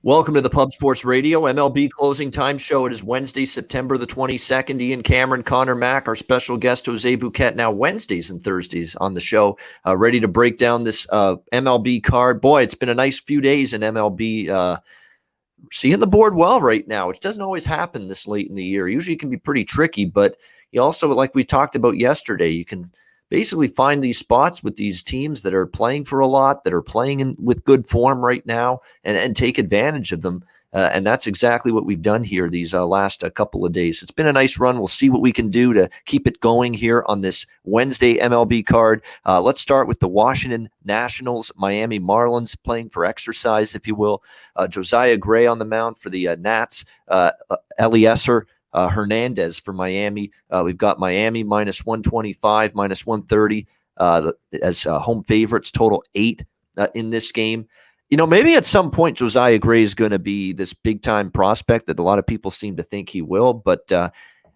Welcome to the Pub Sports Radio MLB Closing Time Show. It is Wednesday, September the 22nd. Ian Cameron, Conor Mac, our special guest, Jose Bouquett, now Wednesdays and Thursdays on the show, ready to break down this MLB card. Boy, it's been a nice few days in MLB. Seeing the board well right now, which doesn't always happen this late in the year. Usually it can be pretty tricky, but you also, like we talked about yesterday, you can basically find these spots with these teams that are playing for a lot, that are playing with good form right now, and take advantage of them. And that's exactly what we've done here these last couple of days. It's been a nice run. We'll see what we can do to keep it going here on this Wednesday MLB card. Let's start with the Washington Nationals, Miami Marlins playing for exercise, if you will. Josiah Gray on the mound for the Nats, Elieser Hernandez for Miami. We've got Miami minus 125, minus 130 as home favorites, total 8 in this game. You know, maybe at some point Josiah Gray is going to be this big-time prospect that a lot of people seem to think he will, but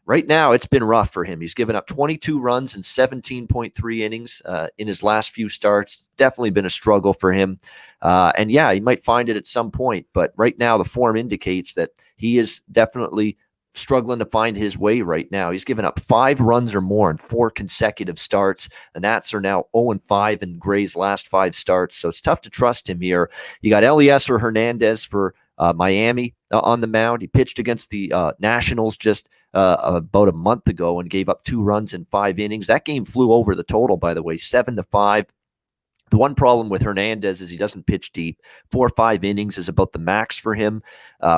right now it's been rough for him. He's given up 22 runs in 17.3 innings in his last few starts. Definitely been a struggle for him. And yeah, he might find it at some point, but right now the form indicates that he is definitely struggling to find his way right now. He's given up 5 runs or more in 4 consecutive starts. The Nats are now 0-5 in Gray's last 5 starts, so it's tough to trust him here. You got Elieser Hernandez for Miami on the mound. He pitched against the Nationals just about a month ago and gave up 2 runs in 5 innings. That game flew over the total, by the way, 7-5. The one problem with Hernandez is he doesn't pitch deep. 4 or 5 innings is about the max for him.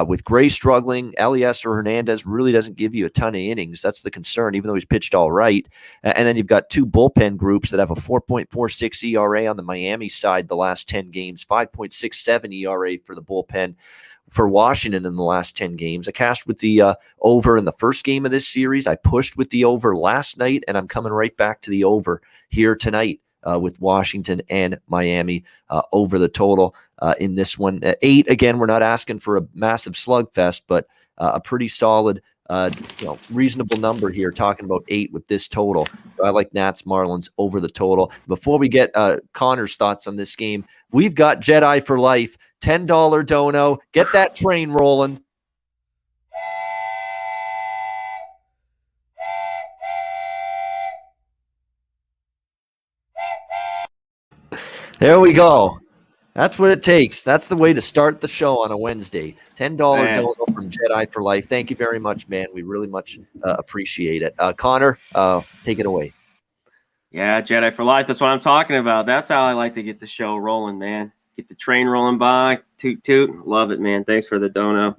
With Gray struggling, Elieser Hernandez really doesn't give you a ton of innings. That's the concern, even though he's pitched all right. And then you've got 2 bullpen groups that have a 4.46 ERA on the Miami side the last 10 games, 5.67 ERA for the bullpen for Washington in the last 10 games. I cashed with the over in the first game of this series. I pushed with the over last night, and I'm coming right back to the over here tonight. With Washington and Miami over the total in this one. 8, again, we're not asking for a massive slugfest, but a pretty solid, reasonable number here, talking about 8 with this total. So I like Nats Marlins over the total. Before we get Connor's thoughts on this game, we've got Jedi for Life, $10 dono. Get that train rolling. There we go. That's what it takes. That's the way to start the show on a Wednesday. $10 dono from Jedi for Life. Thank you very much, man. We really much appreciate it. Connor, take it away. Yeah, Jedi for Life. That's what I'm talking about. That's how I like to get the show rolling, man. Get the train rolling by. Toot, toot. Love it, man. Thanks for the dono.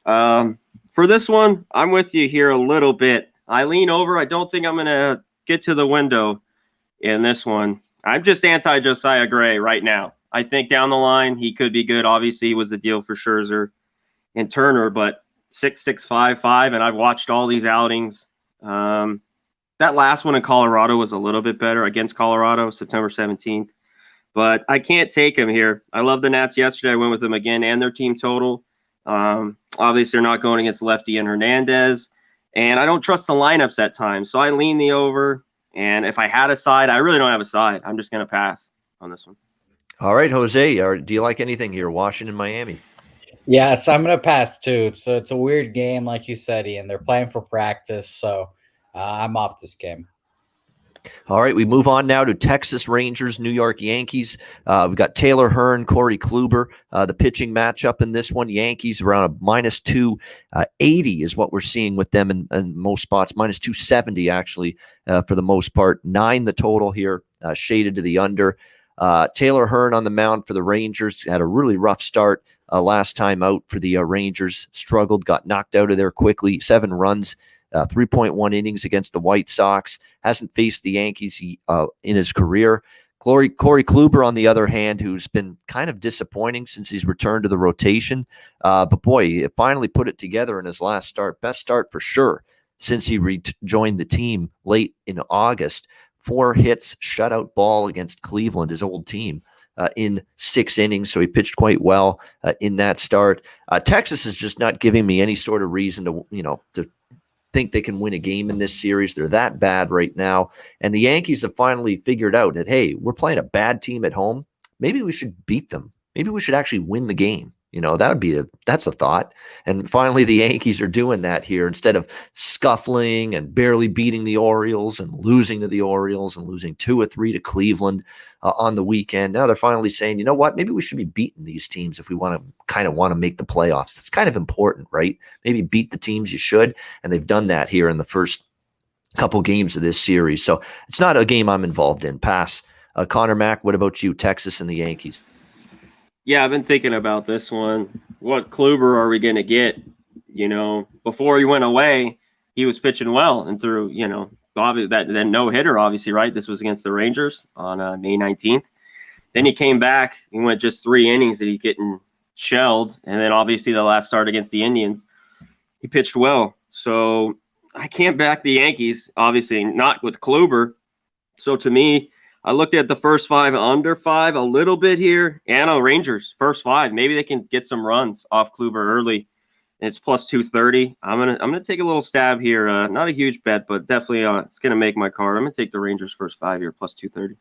For this one, I'm with you here a little bit. I lean over. I don't think I'm going to get to the window in this one. I'm just anti-Josiah Gray right now. I think down the line he could be good. Obviously, he was the deal for Scherzer and Turner, but 6.655, and I've watched all these outings. That last one in Colorado was a little bit better against Colorado, September 17th. But I can't take him here. I love the Nats yesterday. I went with them again and their team total. Obviously, they're not going against lefty and Hernandez. And I don't trust the lineups at times, so I lean the over. And if I had a side, I really don't have a side. I'm just going to pass on this one. All right, Jose, do you like anything here, Washington, Miami? Yes, I'm going to pass too. So it's a weird game, like you said, Ian. They're playing for practice, so I'm off this game. All right, we move on now to Texas Rangers, New York Yankees. We've got Taylor Hearn, Corey Kluber, the pitching matchup in this one. Yankees around a minus 280 is what we're seeing with them in most spots. Minus 270, actually, for the most part. 9 the total here, shaded to the under. Taylor Hearn on the mound for the Rangers. Had a really rough start last time out for the Rangers. Struggled, got knocked out of there quickly. 7 runs. 3.1 innings against the White Sox. Hasn't faced the Yankees in his career. Corey Kluber, on the other hand, who's been kind of disappointing since he's returned to the rotation. But boy, he finally put it together in his last start. Best start for sure since he joined the team late in August. 4 hits, shutout ball against Cleveland, his old team, in 6 innings. So he pitched quite well in that start. Texas is just not giving me any sort of reason to think they can win a game in this series. They're that bad right now. And the Yankees have finally figured out that, hey, we're playing a bad team at home. Maybe we should beat them. Maybe we should actually win the game. That's a thought. And finally, the Yankees are doing that here instead of scuffling and barely beating the Orioles and losing to the Orioles and losing 2-3 to Cleveland on the weekend. Now they're finally saying, you know what, maybe we should be beating these teams if we want to make the playoffs. It's kind of important, right? Maybe beat the teams you should. And they've done that here in the first couple games of this series. So it's not a game I'm involved in. Pass. Conor Mac, what about you, Texas and the Yankees? Yeah, I've been thinking about this one. What Kluber are we going to get? Before he went away, he was pitching well and threw, obviously that no-hitter, obviously, right? This was against the Rangers on May 19th. Then he came back and went just 3 innings that he's getting shelled. And then obviously the last start against the Indians, he pitched well. So I can't back the Yankees, obviously not with Kluber. So to me, I looked at the first 5 under 5 a little bit here. And Rangers first 5. Maybe they can get some runs off Kluber early. And it's plus 230. I'm gonna take a little stab here. Not a huge bet, but definitely it's gonna make my card. I'm gonna take the Rangers first 5 here, plus 230.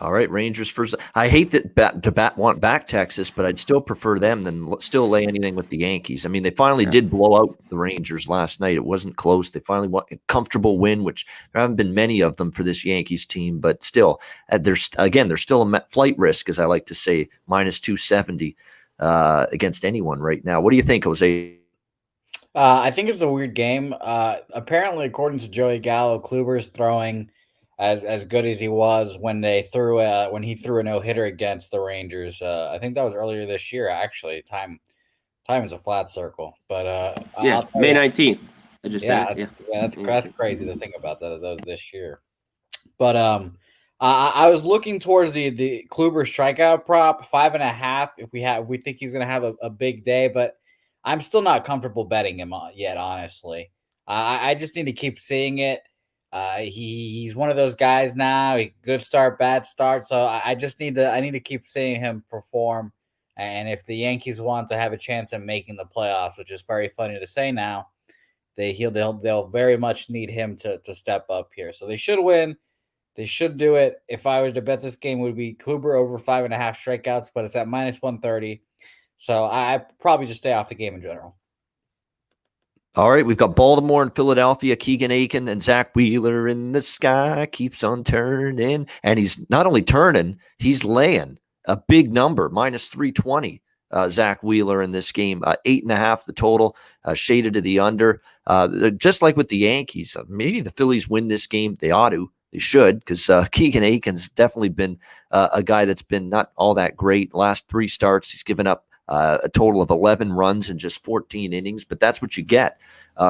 All right, Rangers first. I hate that want back Texas, but I'd still prefer them than still lay anything with the Yankees. I mean, they finally did blow out the Rangers last night. It wasn't close. They finally won a comfortable win, which there haven't been many of them for this Yankees team. But still, there's still a flight risk, as I like to say, minus 270 against anyone right now. What do you think, Jose? I think it's a weird game. Apparently, according to Joey Gallo, Kluber's throwing as good as he was when he threw a no-hitter against the Rangers. I think that was earlier this year, actually. Time is a flat circle. But May 19th. I just said it. Yeah, that's crazy to think about that was this year. But I was looking towards the Kluber strikeout prop 5.5 if we think he's gonna have a big day, but I'm still not comfortable betting him yet, honestly. I just need to keep seeing it. He's one of those guys now. Good start, bad start. So I need to keep seeing him perform. And if the Yankees want to have a chance at making the playoffs, which is very funny to say now, they'll very much need him to step up here. So they should win. They should do it. If I was to bet this game, it would be Kluber over 5.5 strikeouts, but it's at minus 130. So I probably just stay off the game in general. All right, we've got Baltimore and Philadelphia, Keegan Aiken and Zach Wheeler in the sky keeps on turning. And he's not only turning, he's laying a big number, minus 320. Zach Wheeler in this game, 8.5 the total, shaded to the under. Just like with the Yankees, maybe the Phillies win this game. They ought to. They should, because Keegan Aiken's definitely been a guy that's been not all that great. Last 3 starts, he's given up a total of 11 runs in just 14 innings, but that's what you get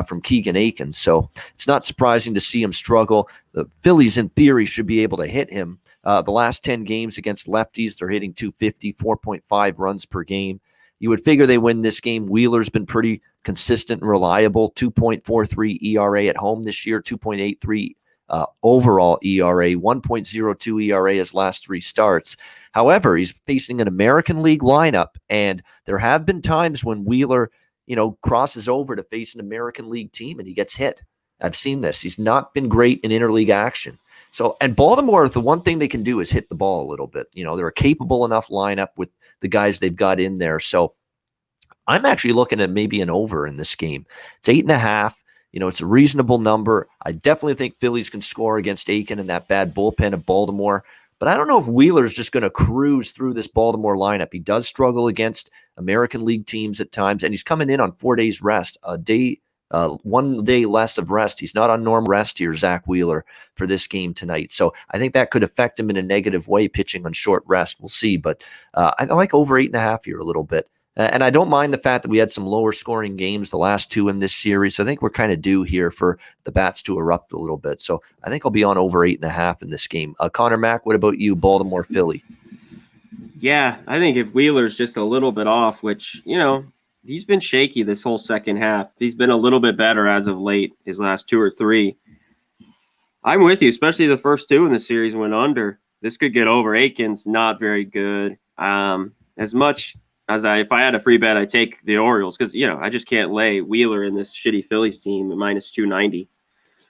from Keegan Aiken. So it's not surprising to see him struggle. The Phillies, in theory, should be able to hit him. The last 10 games against lefties, they're hitting 250, 4.5 runs per game. You would figure they win this game. Wheeler's been pretty consistent and reliable, 2.43 ERA at home this year, 2.83 overall ERA, 1.02 ERA his last 3 starts. However, he's facing an American League lineup, and there have been times when Wheeler, crosses over to face an American League team and he gets hit. I've seen this. He's not been great in interleague action. So, and Baltimore, the one thing they can do is hit the ball a little bit. They're a capable enough lineup with the guys they've got in there. So I'm actually looking at maybe an over in this game. It's 8.5. It's a reasonable number. I definitely think Phillies can score against Aiken and that bad bullpen of Baltimore. But I don't know if Wheeler's just going to cruise through this Baltimore lineup. He does struggle against American League teams at times, and he's coming in on 4 days rest, 1 day less of rest. He's not on normal rest here, Zach Wheeler, for this game tonight. So I think that could affect him in a negative way, pitching on short rest. We'll see. But I like over 8.5 here a little bit. And I don't mind the fact that we had some lower scoring games, the last 2 in this series. So I think we're kind of due here for the bats to erupt a little bit. So I think I'll be on over 8.5 in this game. Conor Mac, what about you, Baltimore, Philly? Yeah, I think if Wheeler's just a little bit off, which, he's been shaky this whole second half. He's been a little bit better as of late, his last 2 or 3. I'm with you, especially the first 2 in the series went under. This could get over. Aiken's not very good. As much as if I had a free bet, I take the Orioles because, I just can't lay Wheeler in this shitty Phillies team at minus 290.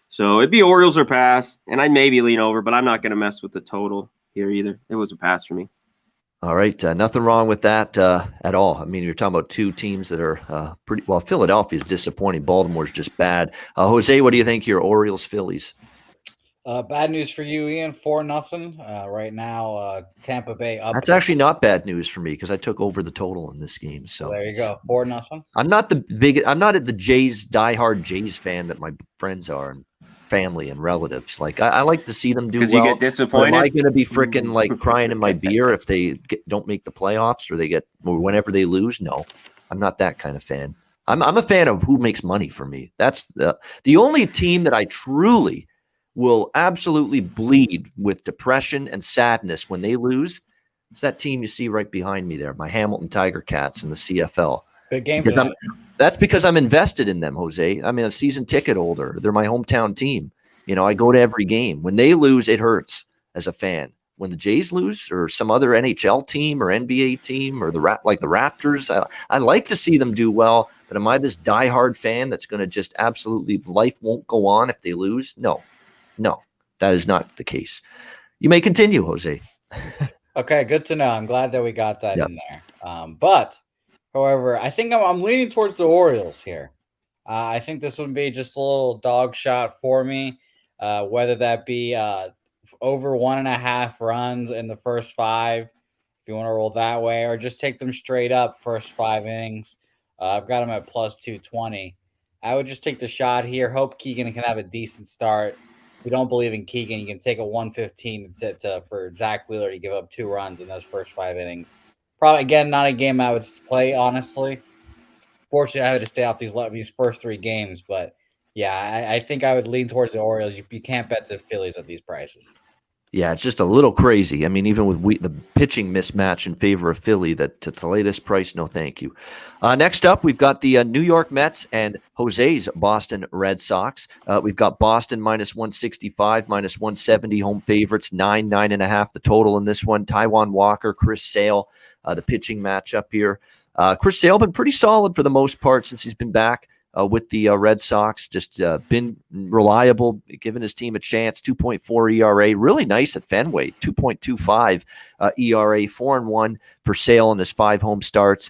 So it'd be Orioles or pass, and I'd maybe lean over, but I'm not going to mess with the total here either. It was a pass for me. All right, nothing wrong with that at all. I mean, you're talking about two teams that are pretty well. Philadelphia is disappointing. Baltimore's just bad. Jose, what do you think? Your Orioles, Phillies. Bad news for you, Ian. 4-0 right now. Tampa Bay up. That's actually not bad news for me because I took over the total in this game. So There you go. 4-0. I'm not the Jays diehard Jays fan that my friends are and family and relatives. Like I like to see them do well. Because you get But disappointed. am I going to be freaking like crying in my beer if they don't make the playoffs or whenever they lose? No, I'm not that kind of fan. I'm a fan of who makes money for me. That's the only team that I truly will absolutely bleed with depression and sadness when they lose. It's that team you see right behind me there, my Hamilton Tiger Cats in the CFL. Good game. That's because I'm invested in them, Jose. I'm a season ticket holder. They're my hometown team. I go to every game. When they lose, it hurts as a fan. When the Jays lose or some other NHL team or NBA team or the Raptors, I like to see them do well. But am I this diehard fan that's going to just absolutely life won't go on if they lose? No, that is not the case. You may continue, Jose. Okay, good to know. I'm glad that we got that in there. But, however, I think I'm leaning towards the Orioles here. I think this would be just a little dog shot for me, whether that be over 1.5 runs in the first 5, if you want to roll that way, or just take them straight up first 5 innings. I've got them at plus 220. I would just take the shot here. Hope Keegan can have a decent start. If you don't believe in Keegan, you can take a 115 for Zach Wheeler to give up 2 runs in those first 5 innings. Probably, again, not a game I would play, honestly. Fortunately, I had to stay off these first 3 games. But, yeah, I think I would lean towards the Orioles. You can't bet the Phillies at these prices. Yeah, it's just a little crazy. I mean, even with the pitching mismatch in favor of Philly, that to lay this price, no thank you. Next up, we've got the New York Mets and Jose's Boston Red Sox. We've got Boston minus 165, minus 170 home favorites, 9.5 the total in this one. Taijuan Walker, Chris Sale, the pitching matchup here. Chris Sale been pretty solid for the most part since he's been back. With the Red Sox, just been reliable, giving his team a chance. 2.4 ERA, really nice at Fenway. 2.25 ERA, 4-1 for Sale in his 5 home starts.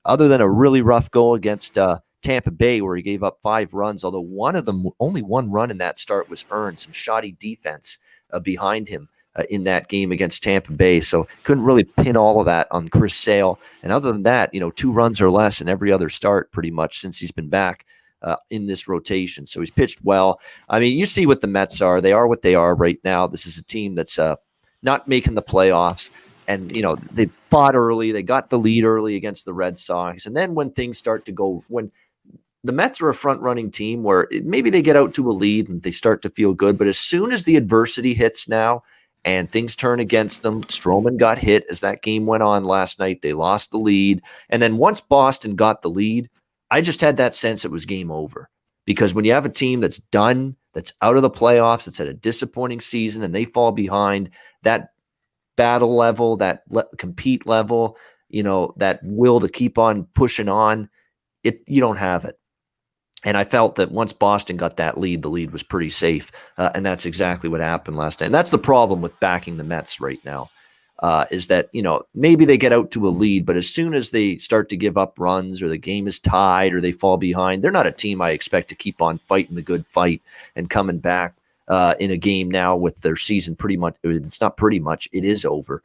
Other than a really rough go against Tampa Bay, where he gave up 5 runs, although one of them, only 1 run in that start was earned. Some shoddy defense behind him in that game against Tampa Bay. So couldn't really pin all of that on Chris Sale. And other than that, 2 runs or less in every other start pretty much since he's been back in this rotation. So he's pitched well. I mean, you see what the Mets are. They are what they are right now. This is a team that's not making the playoffs. And, they fought early. They got the lead early against the Red Sox. And then when things start to go, when the Mets are a front-running team where maybe they get out to a lead and they start to feel good. But as soon as the adversity hits now, and things turn against them. Stroman got hit as that game went on last night. They lost the lead. And then once Boston got the lead, I just had that sense it was game over. Because when you have a team that's done, that's out of the playoffs, that's had a disappointing season, and they fall behind, that battle level, that compete level, that will to keep on pushing on, you don't have it. And I felt that once Boston got that lead, the lead was pretty safe. And that's exactly what happened last night. And that's the problem with backing the Mets right now, is that, maybe they get out to a lead, but as soon as they start to give up runs or the game is tied or they fall behind, they're not a team I expect to keep on fighting the good fight and coming back in a game now with their season pretty much. It's not pretty much. It is over.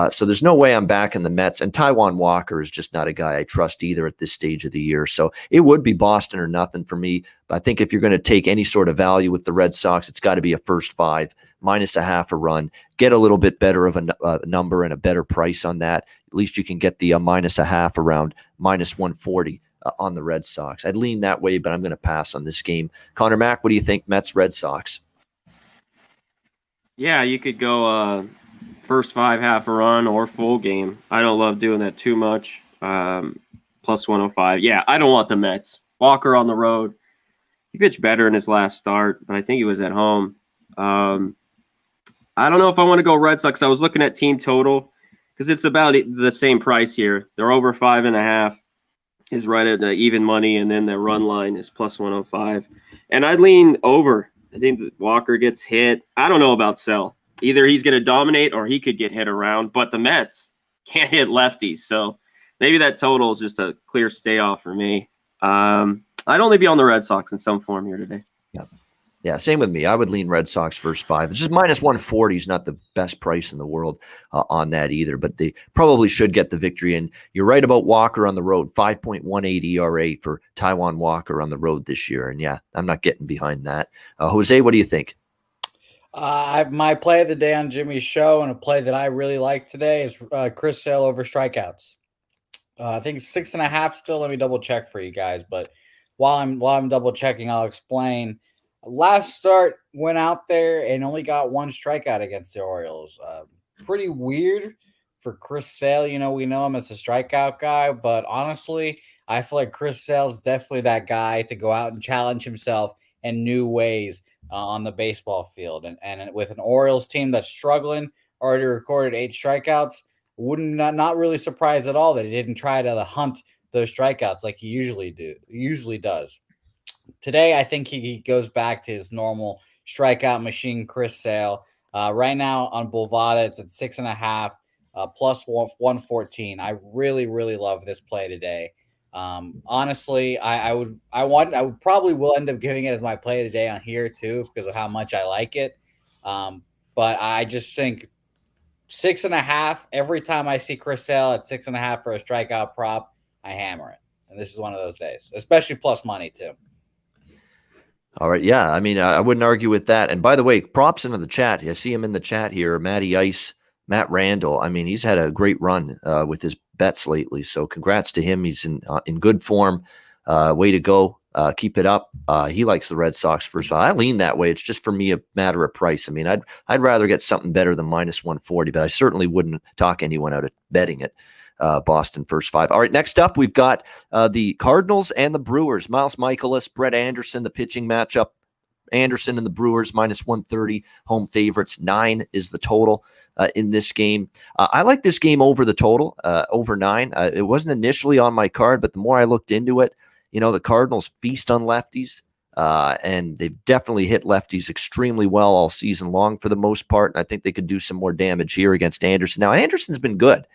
So there's no way I'm backing the Mets. And Taijuan Walker is just not a guy I trust either at this stage of the year. So it would be Boston or nothing for me. But I think if you're going to take any sort of value with the Red Sox, it's got to be a first 5, minus a half a run. Get a little bit better of a number and a better price on that. At least you can get the minus a half around minus 140 on the Red Sox. I'd lean that way, but I'm going to pass on this game. Conor Mac, what do you think? Mets, Red Sox? Yeah, you could go first 5 half a run or full game. I don't love doing that too much. Plus 105. Yeah, I don't want the Mets. Walker on the road. He pitched better in his last start, but I think he was at home. I don't know if I want to go Red Sox. I was looking at team total because it's about the same price here. They're over 5.5 is right at the even money, and then the run line is plus 105. And I lean over. I think that Walker gets hit. I don't know about Sell. Either he's going to dominate or he could get hit around. But the Mets, can't hit lefties. So maybe that total is just a clear stay off for me. I'd only be on the Red Sox in some form here today. Yeah. Yeah, same with me. I would lean Red Sox first 5. It's just minus 140 is not the best price in the world on that either, but they probably should get the victory. And you're right about Walker on the road, 5.18 ERA for Taijuan Walker on the road this year. And yeah, I'm not getting behind that. Jose, what do you think? My play of the day on Jimmy's show, and a play that I really like today, is Chris Sale over strikeouts. I think 6.5 still. Let me double check for you guys. But while I'm double checking, I'll explain. Last start, went out there and only got 1 strikeout against the Orioles. Pretty weird for Chris Sale. You know, we know him as a strikeout guy, but honestly, I feel like Chris Sale is definitely that guy to go out and challenge himself in new ways on the baseball field. And with an Orioles team that's struggling, already recorded 8 strikeouts, not really surprised at all that he didn't try to hunt those strikeouts like he usually does. Today, I think he goes back to his normal strikeout machine, Chris Sale. Right now on Bovada, it's at 6.5, plus 114. I really, really love this play today. Honestly, I would probably will end up giving it as my play today on here too, because of how much I like it. But I just think 6.5, every time I see Chris Sale at 6.5 for a strikeout prop, I hammer it. And this is one of those days, especially plus money too. All right. Yeah. I mean, I wouldn't argue with that. And by the way, props into the chat. I see him in the chat here. Matty Ice, Matt Randall. I mean, he's had a great run with his bets lately. So congrats to him. He's in good form. Way to go. Keep it up. He likes the Red Sox first. I lean that way. It's just for me a matter of price. I mean, I'd rather get something better than minus 140, but I certainly wouldn't talk anyone out of betting it. Boston first 5. All right, next up, we've got the Cardinals and the Brewers. Miles Mikolas, Brett Anderson, the pitching matchup. Anderson and the Brewers, minus 130, home favorites. 9 is the total in this game. I like this game over the total, over 9. It wasn't initially on my card, but the more I looked into it, you know, the Cardinals feast on lefties. And they've definitely hit lefties extremely well all season long for the most part. And I think they could do some more damage here against Anderson. Now, Anderson's been good.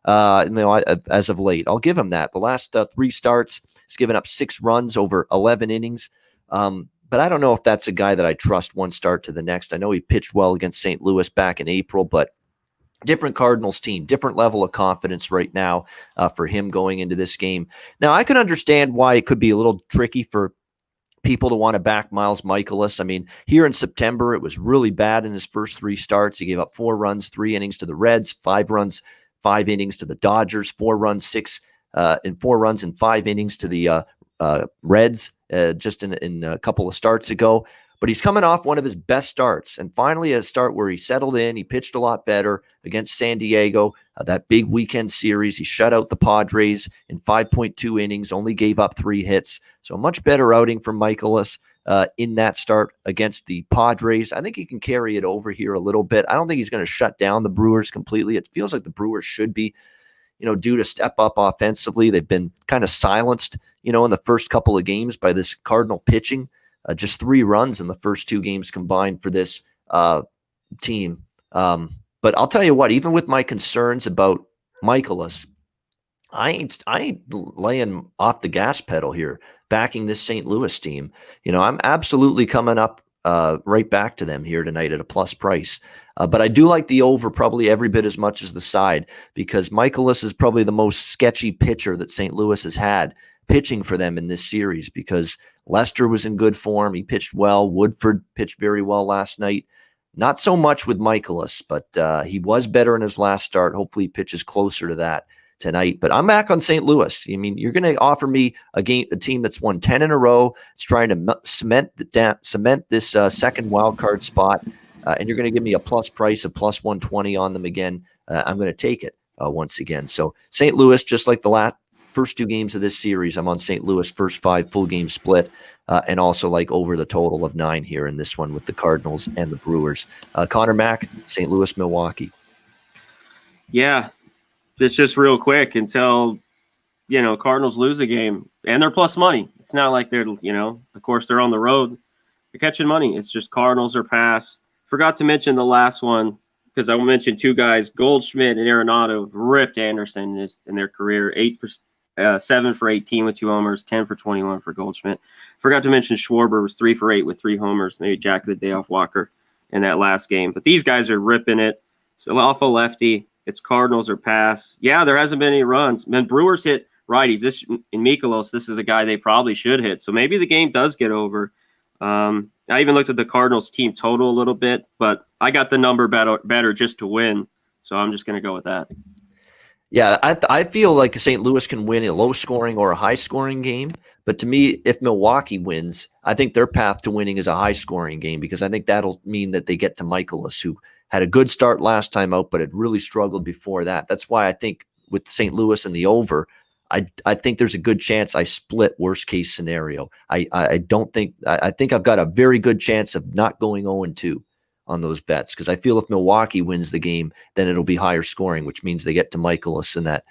As of late, I'll give him that. The last 3 starts, he's given up 6 runs over 11 innings. But I don't know if that's a guy that I trust one start to the next. I know he pitched well against St. Louis back in April, but different Cardinals team, different level of confidence right now for him going into this game. Now, I can understand why it could be a little tricky for people to want to back Miles Mikolas. I mean, here in September, it was really bad in his first 3 starts. He gave up 4 runs, 3 innings to the Reds, 5 runs, 5 innings to the Dodgers, 4 runs, 4 runs and 5 innings to the Reds just in a couple of starts ago. But he's coming off one of his best starts, and finally a start where he settled in. He pitched a lot better against San Diego, that big weekend series. He shut out the Padres in 5.2 innings, only gave up 3 hits. So a much better outing for Mikolas in that start against the Padres. I think he can carry it over here a little bit. I don't think he's going to shut down the Brewers completely. It feels like the Brewers should be, due to step up offensively. They've been kind of silenced, in the first couple of games by this Cardinal pitching. Just 3 runs in the first 2 games combined for this team. But I'll tell you what, even with my concerns about Mikolas, I ain't laying off the gas pedal here, backing this St. Louis team. I'm absolutely coming up right back to them here tonight at a plus price. But I do like the over probably every bit as much as the side, because Mikolas is probably the most sketchy pitcher that St. Louis has had pitching for them in this series, because Lester was in good form. He pitched well. Woodford pitched very well last night. Not so much with Mikolas, but he was better in his last start. Hopefully he pitches closer to that tonight. But I'm back on St. Louis. I mean, you're going to offer me a team that's won 10 in a row. It's trying to cement this second wild card spot, and you're going to give me a plus price of plus 120 on them again. I'm going to take it once again. So St. Louis, just like the first 2 games of this series, I'm on St. Louis first 5 full game split, and also like over the total of 9 here in this one with the Cardinals and the Brewers. Conor Mac, St. Louis, Milwaukee. Yeah, it's just real quick until, Cardinals lose a game, and they're plus money. It's not like they're, of course they're on the road. They're catching money. It's just Cardinals are pass. Forgot to mention the last one. because I mentioned two guys, Goldschmidt and Arenado, ripped Anderson in their career. 7 for 18 with 2 homers, 10 for 21 for Goldschmidt. Forgot to mention Schwarber was 3 for 8 with 3 homers. Maybe Jack the day off Walker in that last game. But these guys are ripping it. So off a lefty, it's Cardinals or pass. Yeah, there hasn't been any runs. Man, Brewers hit righties. This in Mikolas, this is a guy they probably should hit. So maybe the game does get over. I even looked at the Cardinals team total a little bit, but I got the number better just to win. So I'm just going to go with that. Yeah, I feel like St. Louis can win a low-scoring or a high-scoring game. But to me, if Milwaukee wins, I think their path to winning is a high-scoring game because I think that'll mean that they get to Michaelis, who had a good start last time out, but had really struggled before that. That's why I think with St. Louis and the over, I think there's a good chance I split worst-case scenario. I think I've got a very good chance of not going 0-2 on those bets because I feel if Milwaukee wins the game, then it'll be higher scoring, which means they get to Michaelis in that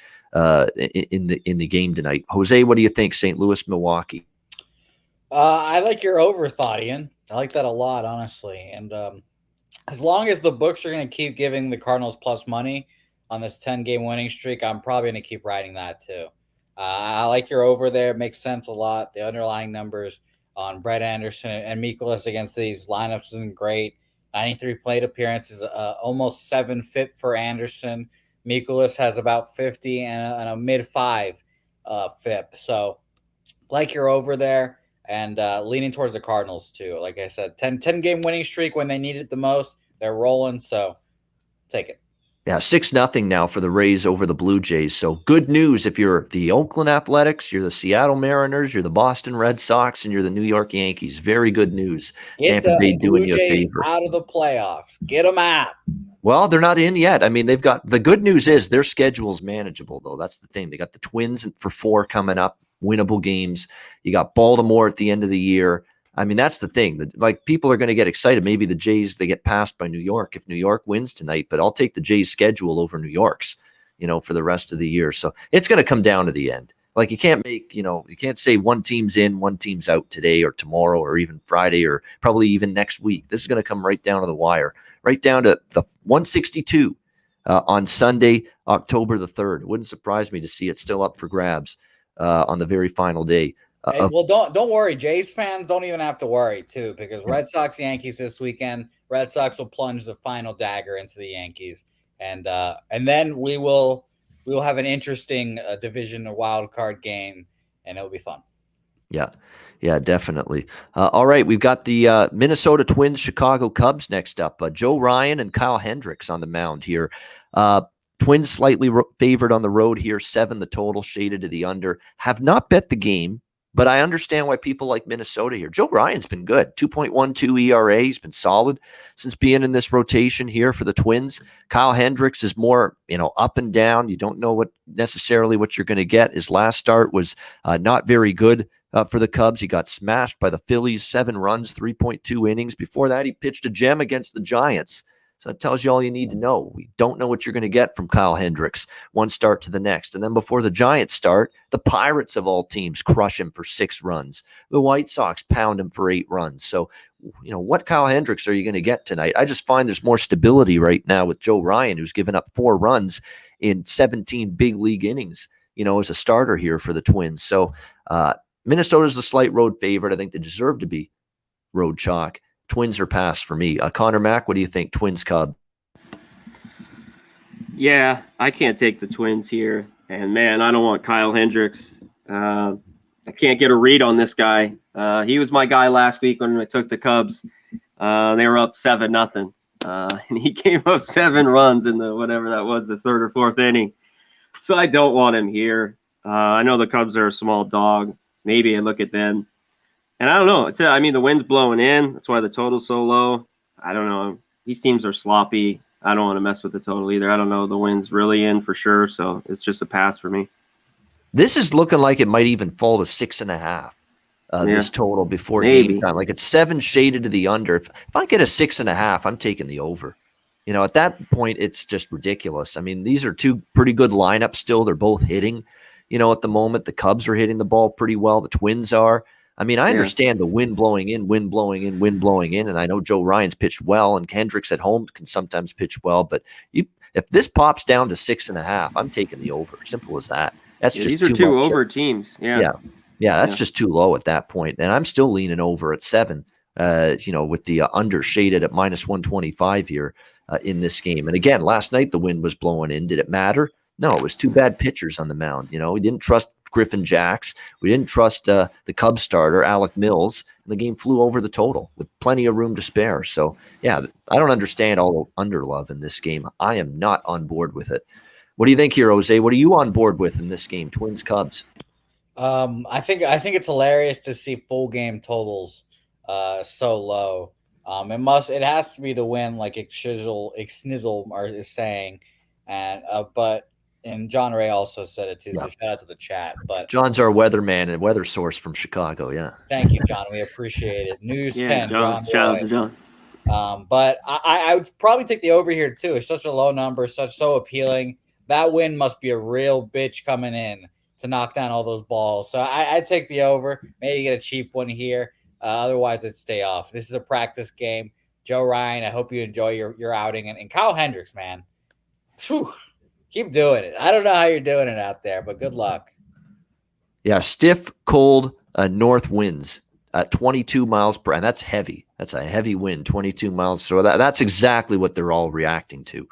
in the game tonight. Jose, what do you think? St. Louis, Milwaukee. I like your over thought, Ian. I like that a lot, honestly. And as long as the books are going to keep giving the Cardinals plus money on this 10-game winning streak, I'm probably going to keep riding that too. I like your over there. It makes sense a lot. The underlying numbers on Brett Anderson and Mikolas against these lineups isn't great. 93 plate appearances, almost 7 fit for Anderson. Mikolas has about 50 and a mid-5 FIP. So like you're over there and leaning towards the Cardinals too. Like I said, 10-game winning streak when they need it the most. They're rolling, so take it. Yeah, 6-0 now for the Rays over the Blue Jays. So good news if you're the Oakland Athletics, you're the Seattle Mariners, you're the Boston Red Sox, and you're the New York Yankees. Very good news. Get Tampa Bay the doing Blue you a Jays favor. out of the playoffs. Get them out. Well, they're not in yet. I mean, they've got the good news is their schedule's manageable, though. That's the thing. They got the Twins for 4 coming up, winnable games. You got Baltimore at the end of the year. I mean, that's the thing. Like, people are going to get excited. Maybe the Jays, they get passed by New York if New York wins tonight, but I'll take the Jays' schedule over New York's, for the rest of the year. So it's going to come down to the end. Like, you can't make, you can't say one team's in, one team's out today or tomorrow or even Friday or probably even next week. This is going to come right down to the wire, right down to the 162 on Sunday, October the 3rd. It wouldn't surprise me to see it still up for grabs on the very final day. Well, don't worry. Jays fans don't even have to worry too, because Red Sox Yankees this weekend. Red Sox will plunge the final dagger into the Yankees, and then we will have an interesting division or wild card game, and it'll be fun. Yeah, definitely. All right, we've got the Minnesota Twins, Chicago Cubs next up. Joe Ryan and Kyle Hendricks on the mound here. Twins slightly favored on the road here, 7 the total, shaded to the under. Have not bet the game. But I understand why people like Minnesota here. Joe Ryan's been good. 2.12 ERA. He's been solid since being in this rotation here for the Twins. Kyle Hendricks is more, up and down. You don't know necessarily what you're going to get. His last start was not very good for the Cubs. He got smashed by the Phillies, 7 runs, 3.2 innings. Before that, he pitched a gem against the Giants. So that tells you all you need to know. We don't know what you're going to get from Kyle Hendricks, one start to the next. And then before the Giants start, the Pirates of all teams crush him for 6 runs. The White Sox pound him for 8 runs. So, what Kyle Hendricks are you going to get tonight? I just find there's more stability right now with Joe Ryan, who's given up 4 runs in 17 big league innings, as a starter here for the Twins. So Minnesota's the slight road favorite. I think they deserve to be road chalk. Twins are pass for me. Conor Mac, what do you think? Twins, Cub. Yeah, I can't take the Twins here. And, man, I don't want Kyle Hendricks. I can't get a read on this guy. He was my guy last week when I took the Cubs. They were up 7-0. And he gave up 7 runs in the whatever that was, the 3rd or 4th inning. So I don't want him here. I know the Cubs are a small dog. Maybe I look at them. And I don't know. The wind's blowing in. That's why the total's so low. I don't know. These teams are sloppy. I don't want to mess with the total either. I don't know. The wind's really in for sure. So it's just a pass for me. This is looking like it might even fall to 6.5. This total before game time. Like it's 7 shaded to the under. If I get a 6.5, I'm taking the over. At that point, it's just ridiculous. I mean, these are 2 pretty good lineups still. They're both hitting, at the moment. The Cubs are hitting the ball pretty well. The Twins are. I mean, I understand the wind blowing in, wind blowing in, wind blowing in, and I know Joe Ryan's pitched well, and Hendricks at home can sometimes pitch well. But if this pops down to 6.5, I'm taking the over. Simple as that. That's just these are too two much. over teams. Yeah, that's just too low at that point. And I'm still leaning over at 7. With the under shaded at -125 here in this game. And again, last night the wind was blowing in. Did it matter? No, it was 2 bad pitchers on the mound. We didn't trust Griffin Jacks. We didn't trust the Cubs starter, Alec Mills. And the game flew over the total with plenty of room to spare. So, yeah, I don't understand all the under love in this game. I am not on board with it. What do you think here, Jose? What are you on board with in this game? Twins, Cubs. I think it's hilarious to see full game totals so low. It has to be the win, like Ixnizzle is saying, and John Ray also said it too. So shout out to the chat. But John's our weatherman and weather source from Chicago. Yeah, thank you, John. We appreciate it. News 10, John. Shout out to John. But I would probably take the over here too. It's such a low number, so appealing. That win must be a real bitch coming in to knock down all those balls. So I'd take the over. Maybe get a cheap one here. Otherwise, I'd stay off. This is a practice game. Joe Ryan, I hope you enjoy your outing. And Kyle Hendricks, man. Whew, keep doing it. I don't know how you're doing it out there, but good luck. Yeah, stiff, cold, north winds at 22 miles per hour. And that's heavy. That's a heavy wind, 22 miles. So that's exactly what they're all reacting to.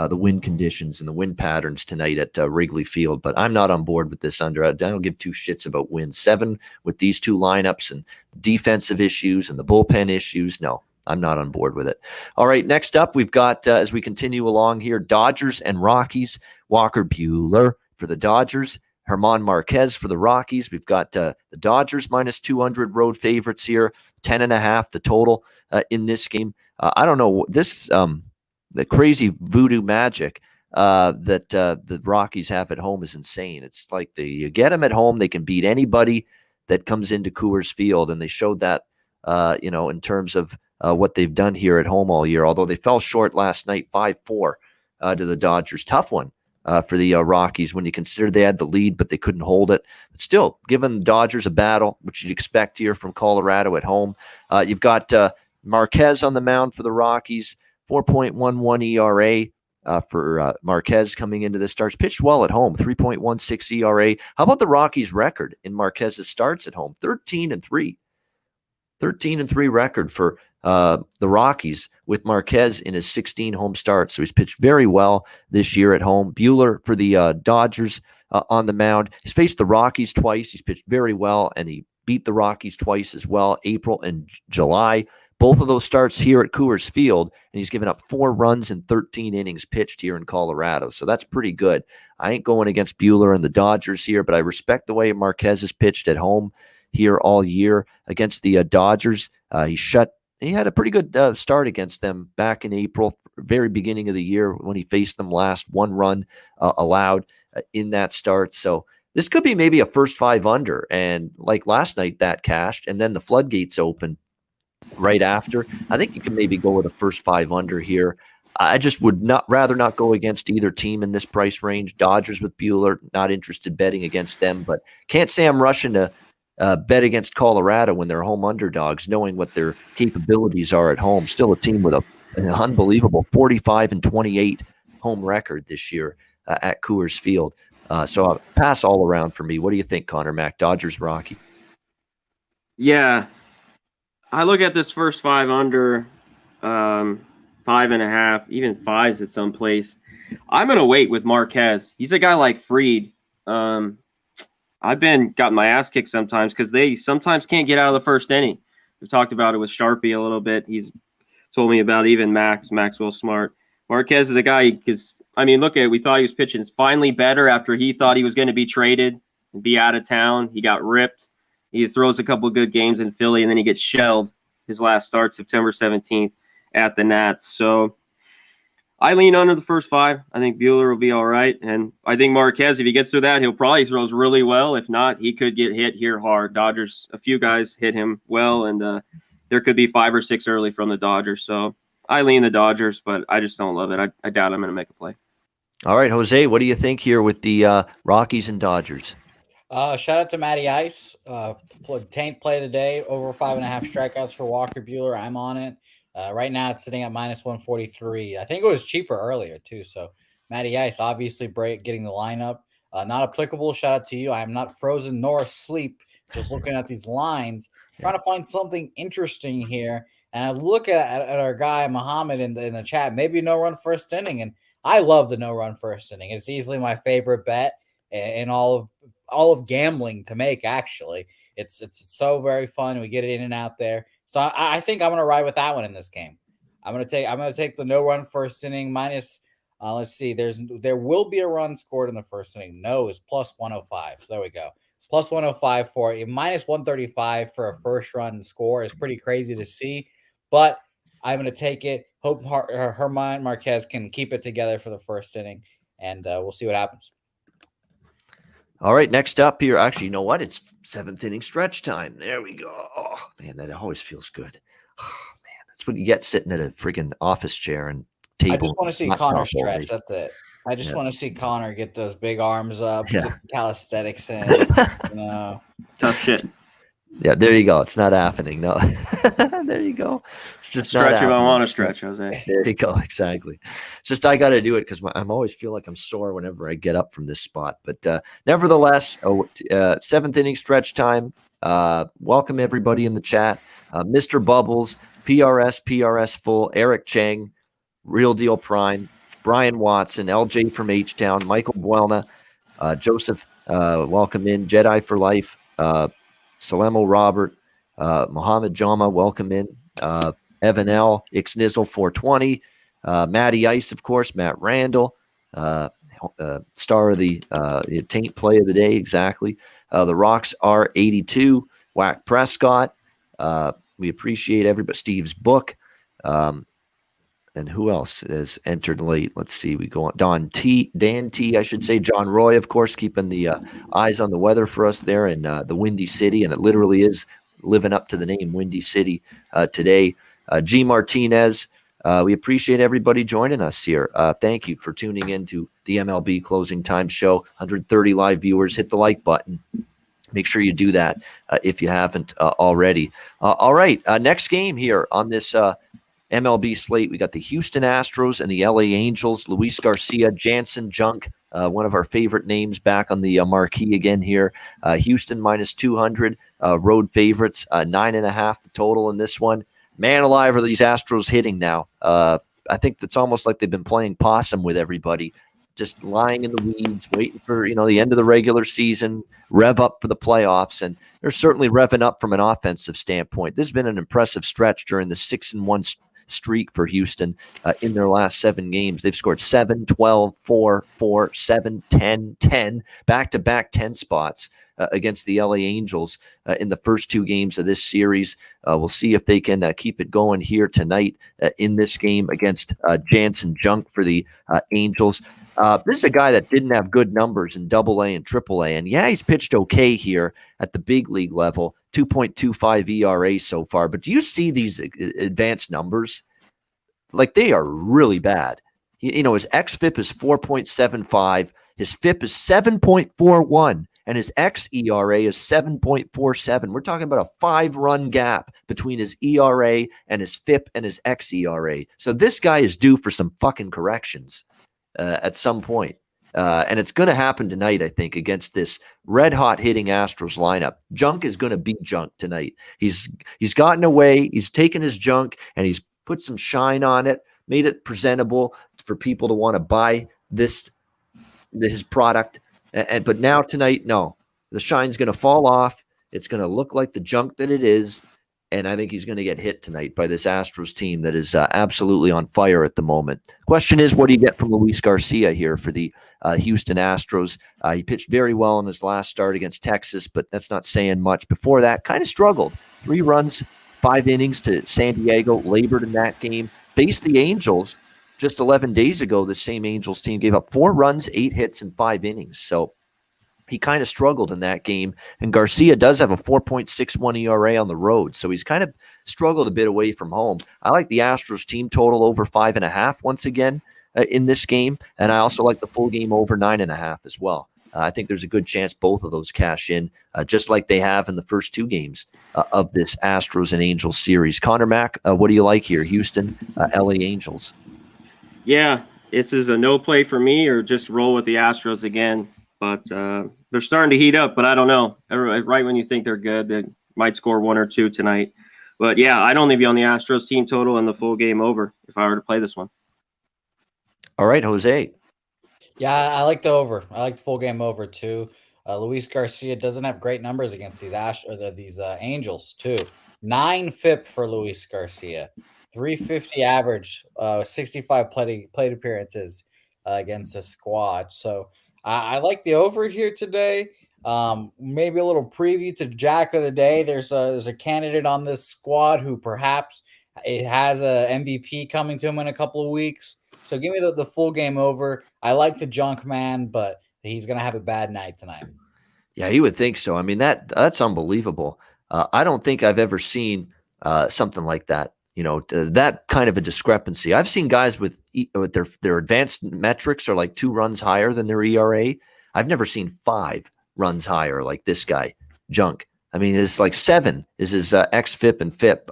The wind conditions and the wind patterns tonight at Wrigley Field. But I'm not on board with this under. I don't give 2 shits about wins. 7 with these 2 lineups and defensive issues and the bullpen issues. No, I'm not on board with it. All right, next up, we've got, as we continue along here, Dodgers and Rockies. Walker Buehler for the Dodgers. German Marquez for the Rockies. We've got the Dodgers -200 road favorites here. 10.5 the total in this game. I don't know. This the crazy voodoo magic that the Rockies have at home is insane. It's like you get them at home, they can beat anybody that comes into Coors Field, and they showed that, in terms of what they've done here at home all year. Although they fell short last night, 5-4 to the Dodgers. Tough one for the Rockies when you consider they had the lead, but they couldn't hold it. But still, giving the Dodgers a battle, which you'd expect here from Colorado at home. You've got Marquez on the mound for the Rockies. 4.11 ERA for Marquez coming into this starts. Pitched well at home, 3.16 ERA. How about the Rockies' record in Marquez's starts at home? 13-3. 13-3 record for the Rockies with Marquez in his 16 home starts. So he's pitched very well this year at home. Buehler for the Dodgers on the mound. He's faced the Rockies twice. He's pitched very well, and he beat the Rockies twice as well, April and July. Both of those starts here at Coors Field, and he's given up 4 runs in 13 innings pitched here in Colorado. So that's pretty good. I ain't going against Buehler and the Dodgers here, but I respect the way Marquez has pitched at home here all year against the Dodgers. He had a pretty good start against them back in April, very beginning of the year when he faced them last. 1 run allowed in that start. So this could be maybe a first 5 under, and like last night that cashed, and then the floodgates open right after. I think you can maybe go with a first 5 under here. I just would rather not go against either team in this price range. Dodgers with Buehler, not interested betting against them, but can't say I'm rushing to bet against Colorado when they're home underdogs, knowing what their capabilities are at home. Still a team with an unbelievable 45-28 home record this year at Coors Field. So I'll pass all around for me. What do you think, Conor Mac? Dodgers, Rocky? Yeah. I look at this first 5 under, 5.5, even 5s at some place. I'm going to wait with Marquez. He's a guy like Fried. I've got my ass kicked sometimes because they sometimes can't get out of the first inning. We've talked about it with Sharpie a little bit. He's told me about even Maxwell Smart. Marquez is a guy because, look at it. We thought he was pitching finally better after he thought he was going to be traded and be out of town. He got ripped. He throws a couple of good games in Philly, and then he gets shelled his last start, September 17th, at the Nats. So I lean under the first 5. I think Buehler will be all right. And I think Marquez, if he gets through that, he'll probably throws really well. If not, he could get hit here hard. Dodgers, a few guys hit him well, and there could be 5 or 6 early from the Dodgers. So I lean the Dodgers, but I just don't love it. I doubt I'm going to make a play. All right, Jose, what do you think here with the Rockies and Dodgers? Shout out to Matty Ice. Tank play of the day, over 5.5 strikeouts for Walker Buehler. I'm on it. Right now it's sitting at minus 143. I think it was cheaper earlier too. So Matty Ice obviously getting the lineup. Not applicable. Shout out to you. I am not frozen nor asleep. Just looking at these lines, trying to find something interesting here. And I look at our guy Muhammad in the chat. Maybe no run first inning, and I love the no run first inning. It's easily my favorite bet in all of gambling to make. Actually, it's so very fun. We get it in and out there. So I think I'm gonna ride with that one in this game. I'm gonna take the no run first inning minus. Let's see. There will be a run scored in the first inning. No is plus 105. So there we go. Plus 105 for it. Minus 135 for a first run score is pretty crazy to see, but I'm gonna take it. Hope Herman Marquez can keep it together for the first inning, and we'll see what happens. All right, next up here. Actually, you know what? It's 7th inning stretch time. There we go. Oh, man, that always feels good. Oh, man, that's what you get sitting at a freaking office chair and table. I just want to see Connor stretch. That's it. I just want to see Connor get those big arms up, get the calisthenics in. Tough shit. Yeah, there you go. It's not happening. No, there you go. It's just stretch not if I want to stretch, Jose. There you go. Exactly. It's just I got to do it because I'm always feel like I'm sore whenever I get up from this spot. But nevertheless, 7th inning stretch time. Welcome everybody in the chat. Mr. Bubbles, PRS Full, Eric Chang, Real Deal Prime, Brian Watson, LJ from H-Town, Michael Buelna, Joseph, welcome in, Jedi for Life, Salemo Robert, Mohammed Jama, welcome in, Evan L, Ixnizzle 420, Matty Ice, of course, Matt Randall, star of the taint play of the day, exactly. The Rocks are 82, Whack Prescott. We appreciate everybody. Steve's book. And who else has entered late? Let's see. We go on. Dan T, I should say. John Roy, of course, keeping the eyes on the weather for us there in the Windy City. And it literally is living up to the name Windy City today. G. Martinez, we appreciate everybody joining us here. Thank you for tuning in to the MLB Closing Time Show. 130 live viewers. Hit the like button. Make sure you do that if you haven't already. All right. Next game here on this MLB slate, we got the Houston Astros and the LA Angels. Luis Garcia, Jansen Junk, one of our favorite names back on the marquee again here. Houston minus 200, road favorites, 9.5 the total in this one. Man alive, are these Astros hitting now? I think that's almost like they've been playing possum with everybody, just lying in the weeds, waiting for the end of the regular season, rev up for the playoffs, and they're certainly revving up from an offensive standpoint. This has been an impressive stretch during the 6-1 streak for Houston in their last 7 games. They've scored 7, 12, 4, 4, 7, 10, 10, back-to-back 10 spots against the LA Angels in the first 2 games of this series. We'll see if they can keep it going here tonight in this game against Jansen Junk for the Angels. This is a guy that didn't have good numbers in AA and AAA, and he's pitched okay here at the big league level, 2.25 ERA so far. But do you see these advanced numbers? Like, they are really bad. His xFIP is 4.75, his FIP is 7.41, and his xERA is 7.47. We're talking about a 5-run gap between his ERA and his FIP and his xERA. So this guy is due for some fucking corrections at some point. And it's going to happen tonight, I think, against this red-hot hitting Astros lineup. Junk is going to be Junk tonight. He's gotten away. He's taken his junk, and he's put some shine on it, made it presentable for people to want to buy his product. But now tonight, no. The shine's going to fall off. It's going to look like the junk that it is. And I think he's going to get hit tonight by this Astros team that is absolutely on fire at the moment. Question is, what do you get from Luis Garcia here for the Houston Astros? He pitched very well in his last start against Texas, but that's not saying much. Before that, kind of struggled. 3 runs, 5 innings to San Diego, labored in that game. Faced the Angels just 11 days ago. The same Angels team gave up 4 runs, 8 hits, and 5 innings. So he kind of struggled in that game, and Garcia does have a 4.61 ERA on the road, so he's kind of struggled a bit away from home. I like the Astros team total over 5.5 once again in this game, and I also like the full game over 9.5 as well. I think there's a good chance both of those cash in, just like they have in the first 2 games of this Astros and Angels series. Conor Mac, what do you like here? Houston, LA Angels. Yeah, this is a no play for me, or just roll with the Astros again. But they're starting to heat up, but I don't know. Right when you think they're good, they might score 1 or 2 tonight. But yeah, I'd only be on the Astros team total and the full game over if I were to play this one. All right, Jose. Yeah, I like the over. I like the full game over too. Luis Garcia doesn't have great numbers against these Angels too. 9 FIP for Luis Garcia, 350 average, 65 plate appearances against the squad. So I like the over here today. Maybe a little preview to Jack of the Day. There's a candidate on this squad who perhaps it has a MVP coming to him in a couple of weeks. So give me the full game over. I like the junk man, but he's going to have a bad night tonight. Yeah, you would think so. I mean, that's unbelievable. I don't think I've ever seen something like that. That kind of a discrepancy. I've seen guys with their advanced metrics are like 2 runs higher than their ERA. I've never seen 5 runs higher like this guy, Junk. I mean, it's like 7 is his xFIP and FIP.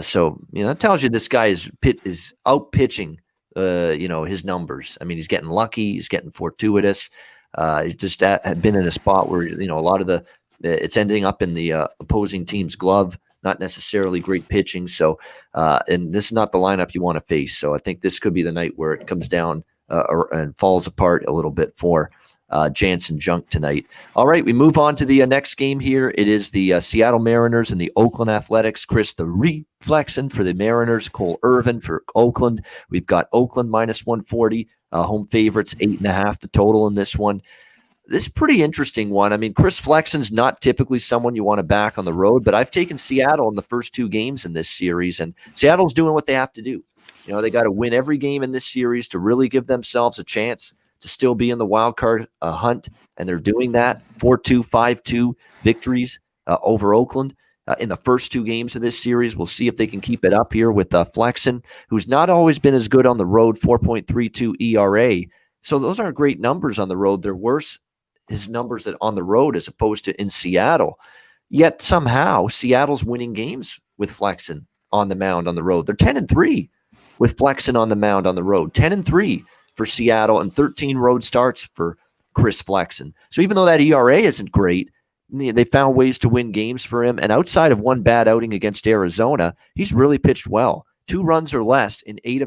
So that tells you this guy is out pitching his numbers. I mean, he's getting lucky. He's getting fortuitous. He's just had been in a spot where, a lot of it's ending up in the opposing team's glove, not necessarily great pitching. So, and this is not the lineup you want to face. So I think this could be the night where it comes down and falls apart a little bit for Jansen Junk tonight. All right, we move on to the next game here. It is the Seattle Mariners and the Oakland Athletics. Chris, the reflection for the Mariners, Cole Irvin for Oakland. We've got Oakland minus 140, home favorites, 8.5 the total in this one. This is a pretty interesting one. I mean, Chris Flexen's not typically someone you want to back on the road, but I've taken Seattle in the first 2 games in this series, and Seattle's doing what they have to do. They got to win every game in this series to really give themselves a chance to still be in the wild card hunt, and they're doing that. 4-2, 5-2 victories over Oakland in the first 2 games of this series. We'll see if they can keep it up here with Flexen, who's not always been as good on the road, 4.32 ERA. So those aren't great numbers on the road. They're worse, his numbers on the road as opposed to in Seattle. Yet somehow Seattle's winning games with Flexen on the mound on the road. They're 10-3 with Flexen on the mound on the road. 10-3 for Seattle and 13 road starts for Chris Flexen. So even though that ERA isn't great, they found ways to win games for him. And outside of one bad outing against Arizona, he's really pitched well. 2 runs or less in 3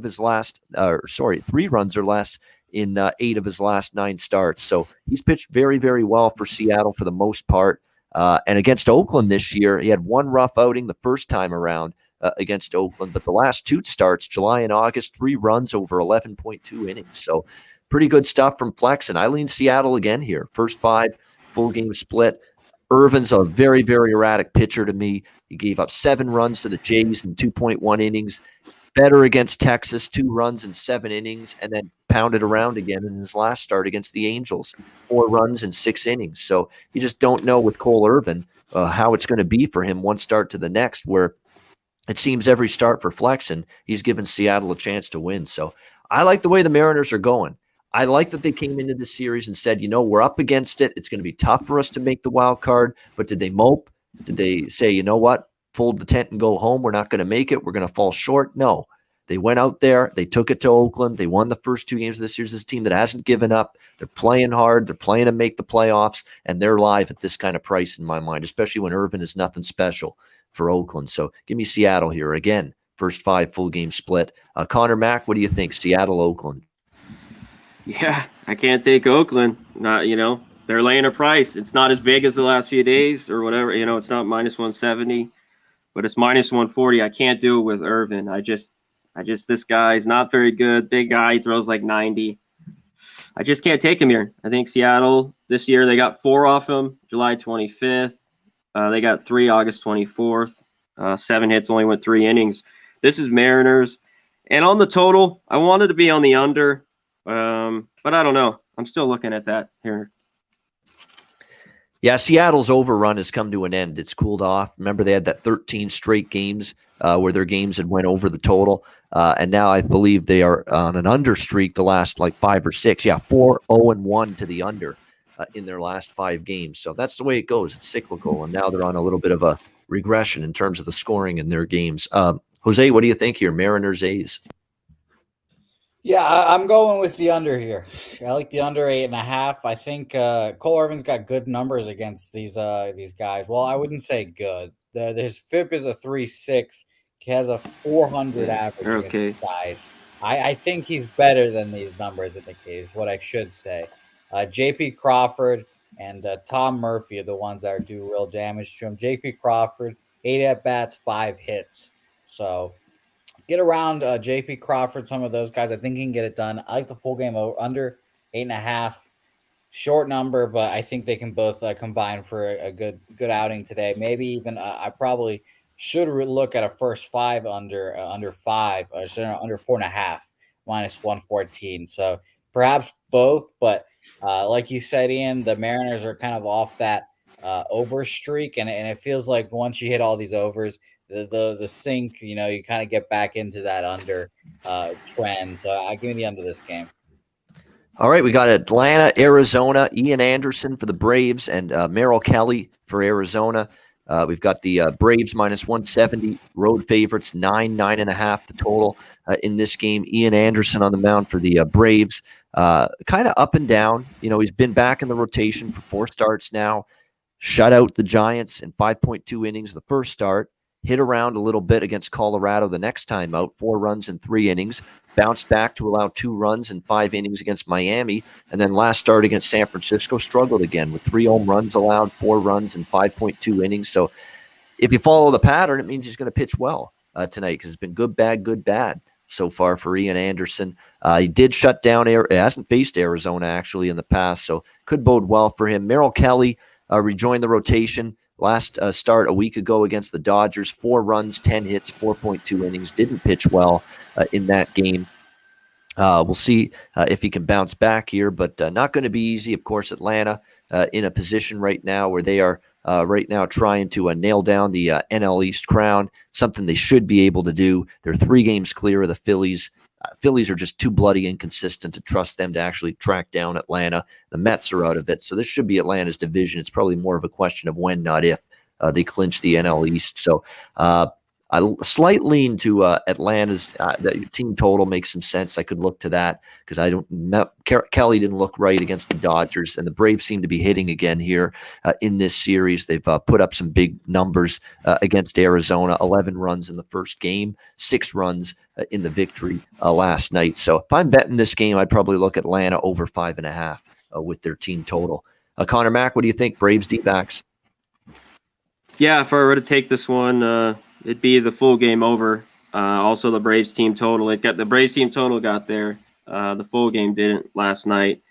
runs or less in 8 of his last 9 starts. So he's pitched very, very well for Seattle for the most part. And against Oakland this year, he had 1 rough outing the first time around against Oakland, but the last 2 starts, July and August, 3 runs over 11.2 innings. So pretty good stuff from Flex. And I lean Seattle again here. First 5, full game split. Irvin's a very, very erratic pitcher to me. He gave up 7 runs to the Jays in 2.1 innings. Better against Texas, 2 runs in 7 innings, and then pounded around again in his last start against the Angels, 4 runs in 6 innings. So you just don't know with Cole Irvin how it's going to be for him one start to the next, where it seems every start for Flexen, he's given Seattle a chance to win. So I like the way the Mariners are going. I like that they came into this series and said, we're up against it. It's going to be tough for us to make the wild card. But did they mope? Did they say, you know what, fold the tent and go home? We're not going to make it. We're going to fall short. No, they went out there. They took it to Oakland. They won the first 2 games of this series. This team that hasn't given up. They're playing hard. They're playing to make the playoffs, and they're live at this kind of price in my mind, especially when Irvin is nothing special for Oakland. So give me Seattle here again. First 5 full game split. Conor Mac, what do you think? Seattle, Oakland. Yeah, I can't take Oakland. They're laying a price. It's not as big as the last few days or whatever. It's not minus 170, but it's minus 140. I can't do it with Irvin. This guy's not very good. Big guy, he throws like 90. I just can't take him here. I think Seattle this year, they got 4 off him July 25th. They got 3 August 24th. 7 hits, only went 3 innings. This is Mariners. And on the total, I wanted to be on the under. But I don't know. I'm still looking at that here. Yeah, Seattle's overrun has come to an end. It's cooled off. Remember, they had that 13 straight games where their games had went over the total. And now I believe they are on an under streak the last 5 or 6. Yeah, 4-0-1 to the under in their last 5 games. So that's the way it goes. It's cyclical, and now they're on a little bit of a regression in terms of the scoring in their games. Jose, what do you think here? Mariners, A's. Yeah, I'm going with the under here. I like the under 8.5. I think Cole Irvin's got good numbers against these guys. Well, I wouldn't say good. His FIP is a 3.6. He has a 400 average they're against okay. these guys. I think he's better than these numbers indicate, is what I should say. J.P. Crawford and Tom Murphy are the ones that do real damage to him. J.P. Crawford, 8 at-bats, 5 hits. So get around J.P. Crawford, some of those guys. I think he can get it done. I like the full game under 8.5. Short number, but I think they can both combine for a good outing today. Maybe even I probably should look at a first 5 under 5 or under 4.5 minus 114. So perhaps both, but like you said, Ian, the Mariners are kind of off that over streak, and it feels like once you hit all these overs, the sink, you kind of get back into that under trend. So I give me the under this game. All right, we got Atlanta, Arizona, Ian Anderson for the Braves, and Merrill Kelly for Arizona. We've got the Braves minus 170, road favorites, 9.5 the total in this game. Ian Anderson on the mound for the Braves. Kind of up and down. He's been back in the rotation for 4 starts now. Shut out the Giants in 5.2 innings the first start. Hit around a little bit against Colorado the next time out, 4 runs in 3 innings. Bounced back to allow 2 runs in 5 innings against Miami. And then last start against San Francisco, struggled again with 3 home runs allowed, 4 runs in 5.2 innings. So if you follow the pattern, it means he's going to pitch well tonight, because it's been good, bad so far for Ian Anderson. He did shut down. He hasn't faced Arizona actually in the past, so could bode well for him. Merrill Kelly rejoined the rotation. Last start a week ago against the Dodgers, 4 runs, 10 hits, 4.2 innings. Didn't pitch well in that game. We'll see if he can bounce back here, but not going to be easy. Of course, Atlanta in a position right now where they are right now trying to nail down the NL East crown, something they should be able to do. They're 3 games clear of the Phillies. Phillies are just too bloody inconsistent to trust them to actually track down Atlanta. The Mets are out of it, so this should be Atlanta's division. It's probably more of a question of when, not if, they clinch the NL East. So a slight lean to Atlanta's the team total makes some sense. I could look to that because Kelly didn't look right against the Dodgers, and the Braves seem to be hitting again here in this series. They've put up some big numbers against Arizona, 11 runs in the first game, 6 runs in the victory last night. So if I'm betting this game, I'd probably look at Atlanta over 5.5 with their team total. Conor Mac, what do you think? Braves, D-backs? Yeah, if I were to take this one, it'd be the full game over. Also, the Braves team total. The Braves team total got there. The full game didn't last night.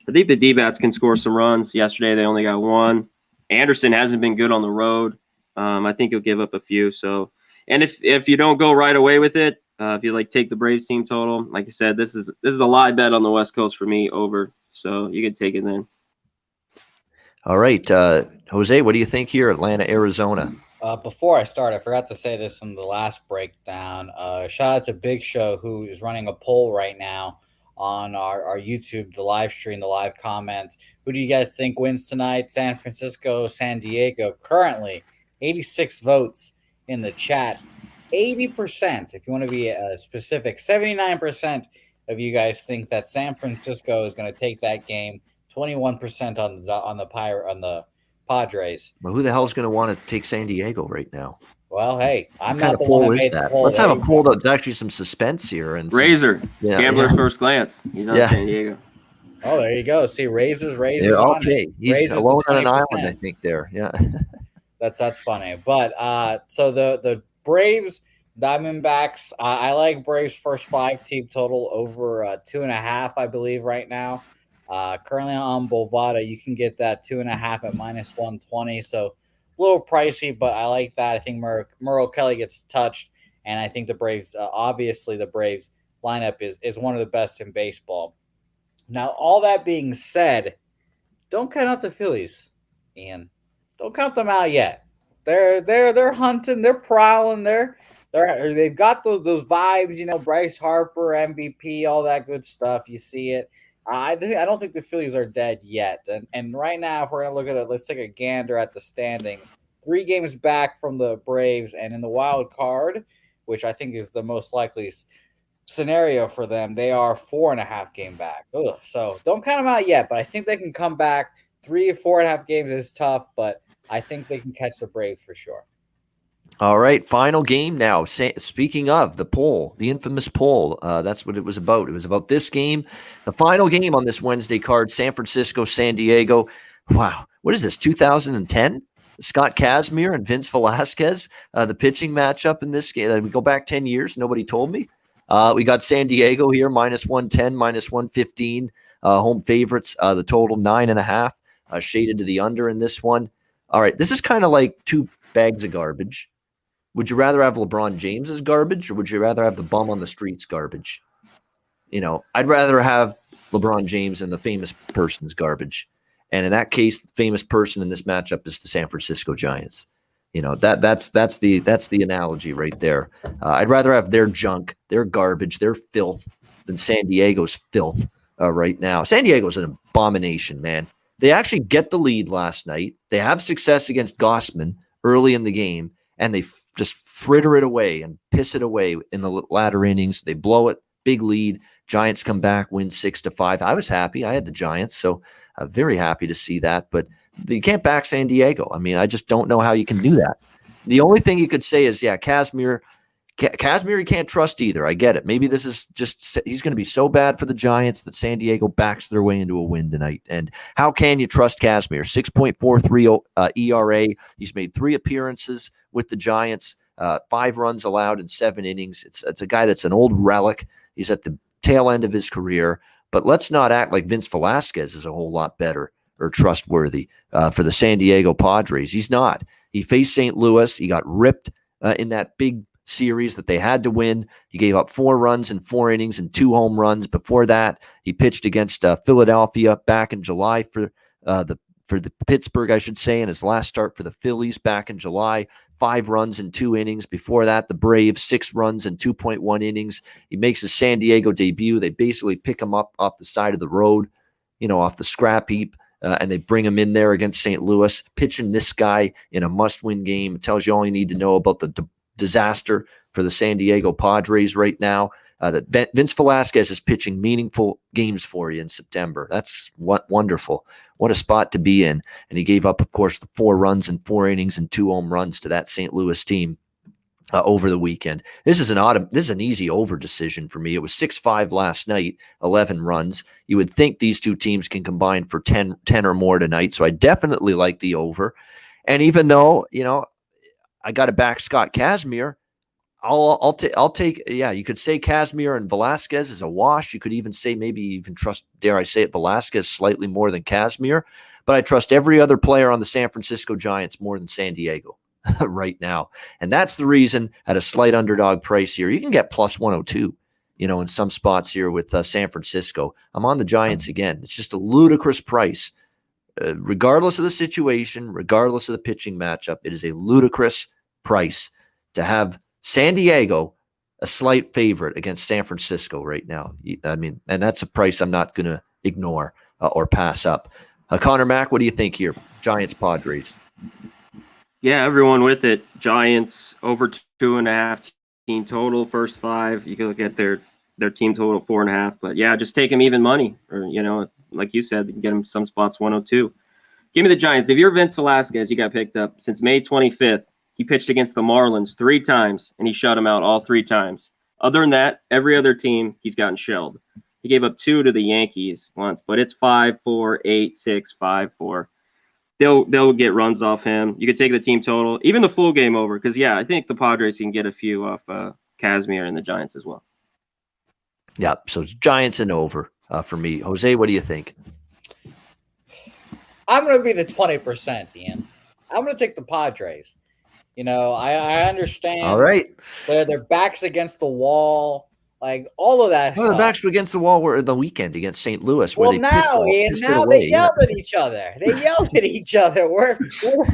I think the D-bats can score some runs. Yesterday, they only got 1. Anderson hasn't been good on the road. I think he'll give up a few. So, and if you don't go right away with it, if you take the Braves team total, like I said, this is a live bet on the West Coast for me, over. So you can take it then. All right, Jose, what do you think here? Atlanta, Arizona. Before I start, I forgot to say this in the last breakdown. Shout out to Big Show, who is running a poll right now on our YouTube, the live stream, the live comment. Who do you guys think wins tonight? San Francisco, San Diego. Currently, 86 votes in the chat. 80%, if you want to be specific, 79% of you guys think that San Francisco is going to take that game. 21% on the Padres. Well, who the hell's going to want to take San Diego right now? Well, hey, I'm what kind not of the one poll that is made the that? poll. Let's have a poll that's actually some suspense here. And Razor, Gambler's First Glance. He's on San Diego. Oh, there you go. See, Razor's yeah, okay. He's Razor's alone on an island, I think. There, yeah. That's funny. But so the Braves, Diamondbacks. I like Braves first 5 team total over 2.5. I believe right now. Currently on Bovada, you can get that 2.5 at minus 120. So a little pricey, but I like that. I think Merrill Kelly gets touched, and I think the Braves, obviously the Braves lineup is one of the best in baseball. Now, all that being said, don't count out the Phillies, Ian. Don't count them out yet. They're hunting, they're prowling, they've got those vibes, Bryce Harper, MVP, all that good stuff. You see it. I don't think the Phillies are dead yet. And right now, if we're going to look at it, let's take a gander at the standings. 3 games back from the Braves, and in the wild card, which I think is the most likely scenario for them, they are 4.5 game back. Ugh, so don't count them out yet, but I think they can come back. 3 or 4.5 games is tough, but I think they can catch the Braves for sure. All right, final game now. Speaking of the poll, the infamous poll, that's what it was about. It was about this game, the final game on this Wednesday card, San Francisco, San Diego. Wow, what is this, 2010? Scott Kazmir and Vince Velasquez, the pitching matchup in this game. We go back 10 years. Nobody told me. We got San Diego here, -110, -115. Home favorites, the total 9.5, shaded to the under in this one. All right, this is kind of like 2 bags of garbage. Would you rather have LeBron James as garbage, or would you rather have the bum on the streets garbage? I'd rather have LeBron James and the famous person's garbage. And in that case, the famous person in this matchup is the San Francisco Giants. That's the analogy right there. I'd rather have their junk, their garbage, their filth than San Diego's filth right now. San Diego's an abomination, man. They actually get the lead last night. They have success against Gossman early in the game, and they just fritter it away and piss it away in the latter innings. They blow it, big lead. Giants come back, win 6-5. I was happy. I had the Giants, so I'm very happy to see that. But you can't back San Diego. I mean, I just don't know how you can do that. The only thing you could say is, yeah, Kazmir you can't trust either. I get it. Maybe this is just he's going to be so bad for the Giants that San Diego backs their way into a win tonight. And how can you trust Kazmir? 6.43 ERA. He's made 3 appearances with the Giants, 5 runs allowed in 7 innings. It's a guy that's an old relic. He's at the tail end of his career. But let's not act like Vince Velasquez is a whole lot better or trustworthy for the San Diego Padres. He's not. He faced St. Louis. He got ripped in that big series that they had to win. He gave up 4 runs in 4 innings and 2 home runs. Before that, he pitched against Philadelphia back in July for the Pittsburgh, I should say, in his last start for the Phillies back in July. 5 runs in 2 innings. Before that, the Braves, 6 runs in 2.1 innings. He makes his San Diego debut. They basically pick him up off the side of the road, off the scrap heap, and they bring him in there against St. Louis, pitching this guy in a must-win game. It tells you all you need to know about the disaster for the San Diego Padres right now. That Vince Velasquez is pitching meaningful games for you in September. That's wonderful. What a spot to be in. And he gave up, of course, the 4 runs in 4 innings and 2 home runs to that St. Louis team over the weekend. This is an easy over decision for me. It was 6-5 last night, 11 runs. You would think these two teams can combine for 10 or more tonight. So I definitely like the over. And even though, I got to back Scott Kazmir, I'll take. Yeah, you could say Kazmir and Velasquez is a wash. You could even say maybe even trust, dare I say it, Velasquez slightly more than Kazmir. But I trust every other player on the San Francisco Giants more than San Diego right now. And that's the reason at a slight underdog price here, you can get plus 102, in some spots here with San Francisco. I'm on the Giants again. It's just a ludicrous price. Regardless of the situation, regardless of the pitching matchup, it is a ludicrous price to have San Diego a slight favorite against San Francisco right now. I mean, and that's a price I'm not going to ignore or pass up. Conor Mac, what do you think here? Giants, Padres. Yeah, everyone with it. Giants over 2.5 team total, first 5. You can look at their team total 4.5. But yeah, just take them even money, or like you said, you can get them some spots 102. Give me the Giants. If you're Vince Velasquez, you got picked up since May 25th. He pitched against the Marlins 3 times, and he shut them out all 3 times. Other than that, every other team, he's gotten shelled. He gave up 2 to the Yankees once, but it's 5-4, 8-6, 5-4. They'll get runs off him. You could take the team total, even the full game over, because, yeah, I think the Padres can get a few off Kazmir and the Giants as well. Yeah, so it's Giants and over for me. Jose, what do you think? I'm going to be the 20%, Ian. I'm going to take the Padres. I understand. All right. Their backs against the wall, like all of that. Well, their backs were against the wall were the weekend against St. Louis, where they pissed they yelled at each other. We're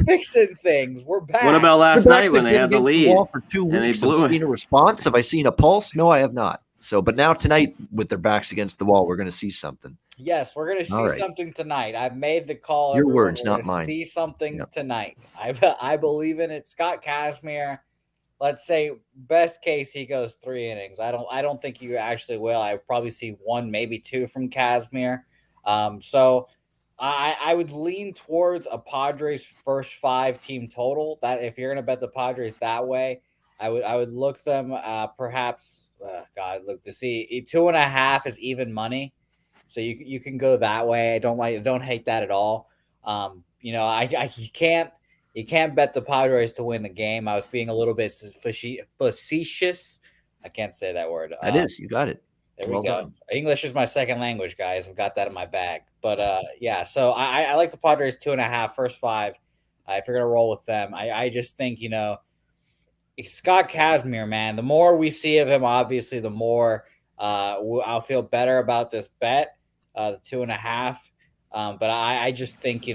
fixing things. We're back. What about last night when they had the lead for 2 weeks? Have I seen a response? Have I seen a pulse? No, I have not. So, but now tonight, with their backs against the wall, we're going to see something. Yes, we're going to see something tonight. I've made the call. Your everyone. words, We're not gonna mine. See something tonight. I believe in it. Scott Kazmir. Let's say best case he goes 3 innings. I don't think you actually will. I probably see 1, maybe 2 from Kazmir. So I would lean towards a Padres first 5 team total. That if you're going to bet the Padres that way, I would look them perhaps. Look to see 2.5 is even money, so you can go that way. I don't hate that at all. You can't bet the Padres to win the game. I was being a little bit facetious. I can't say that word. That is, you got it. There we go. Done. English is my second language, guys. I've got that in my bag. But so I like the Padres 2.5, first 5. If you're gonna roll with them, I just think Scott Kazmir, man. The more we see of him, obviously, the more I'll feel better about this bet, the 2.5. But I just think,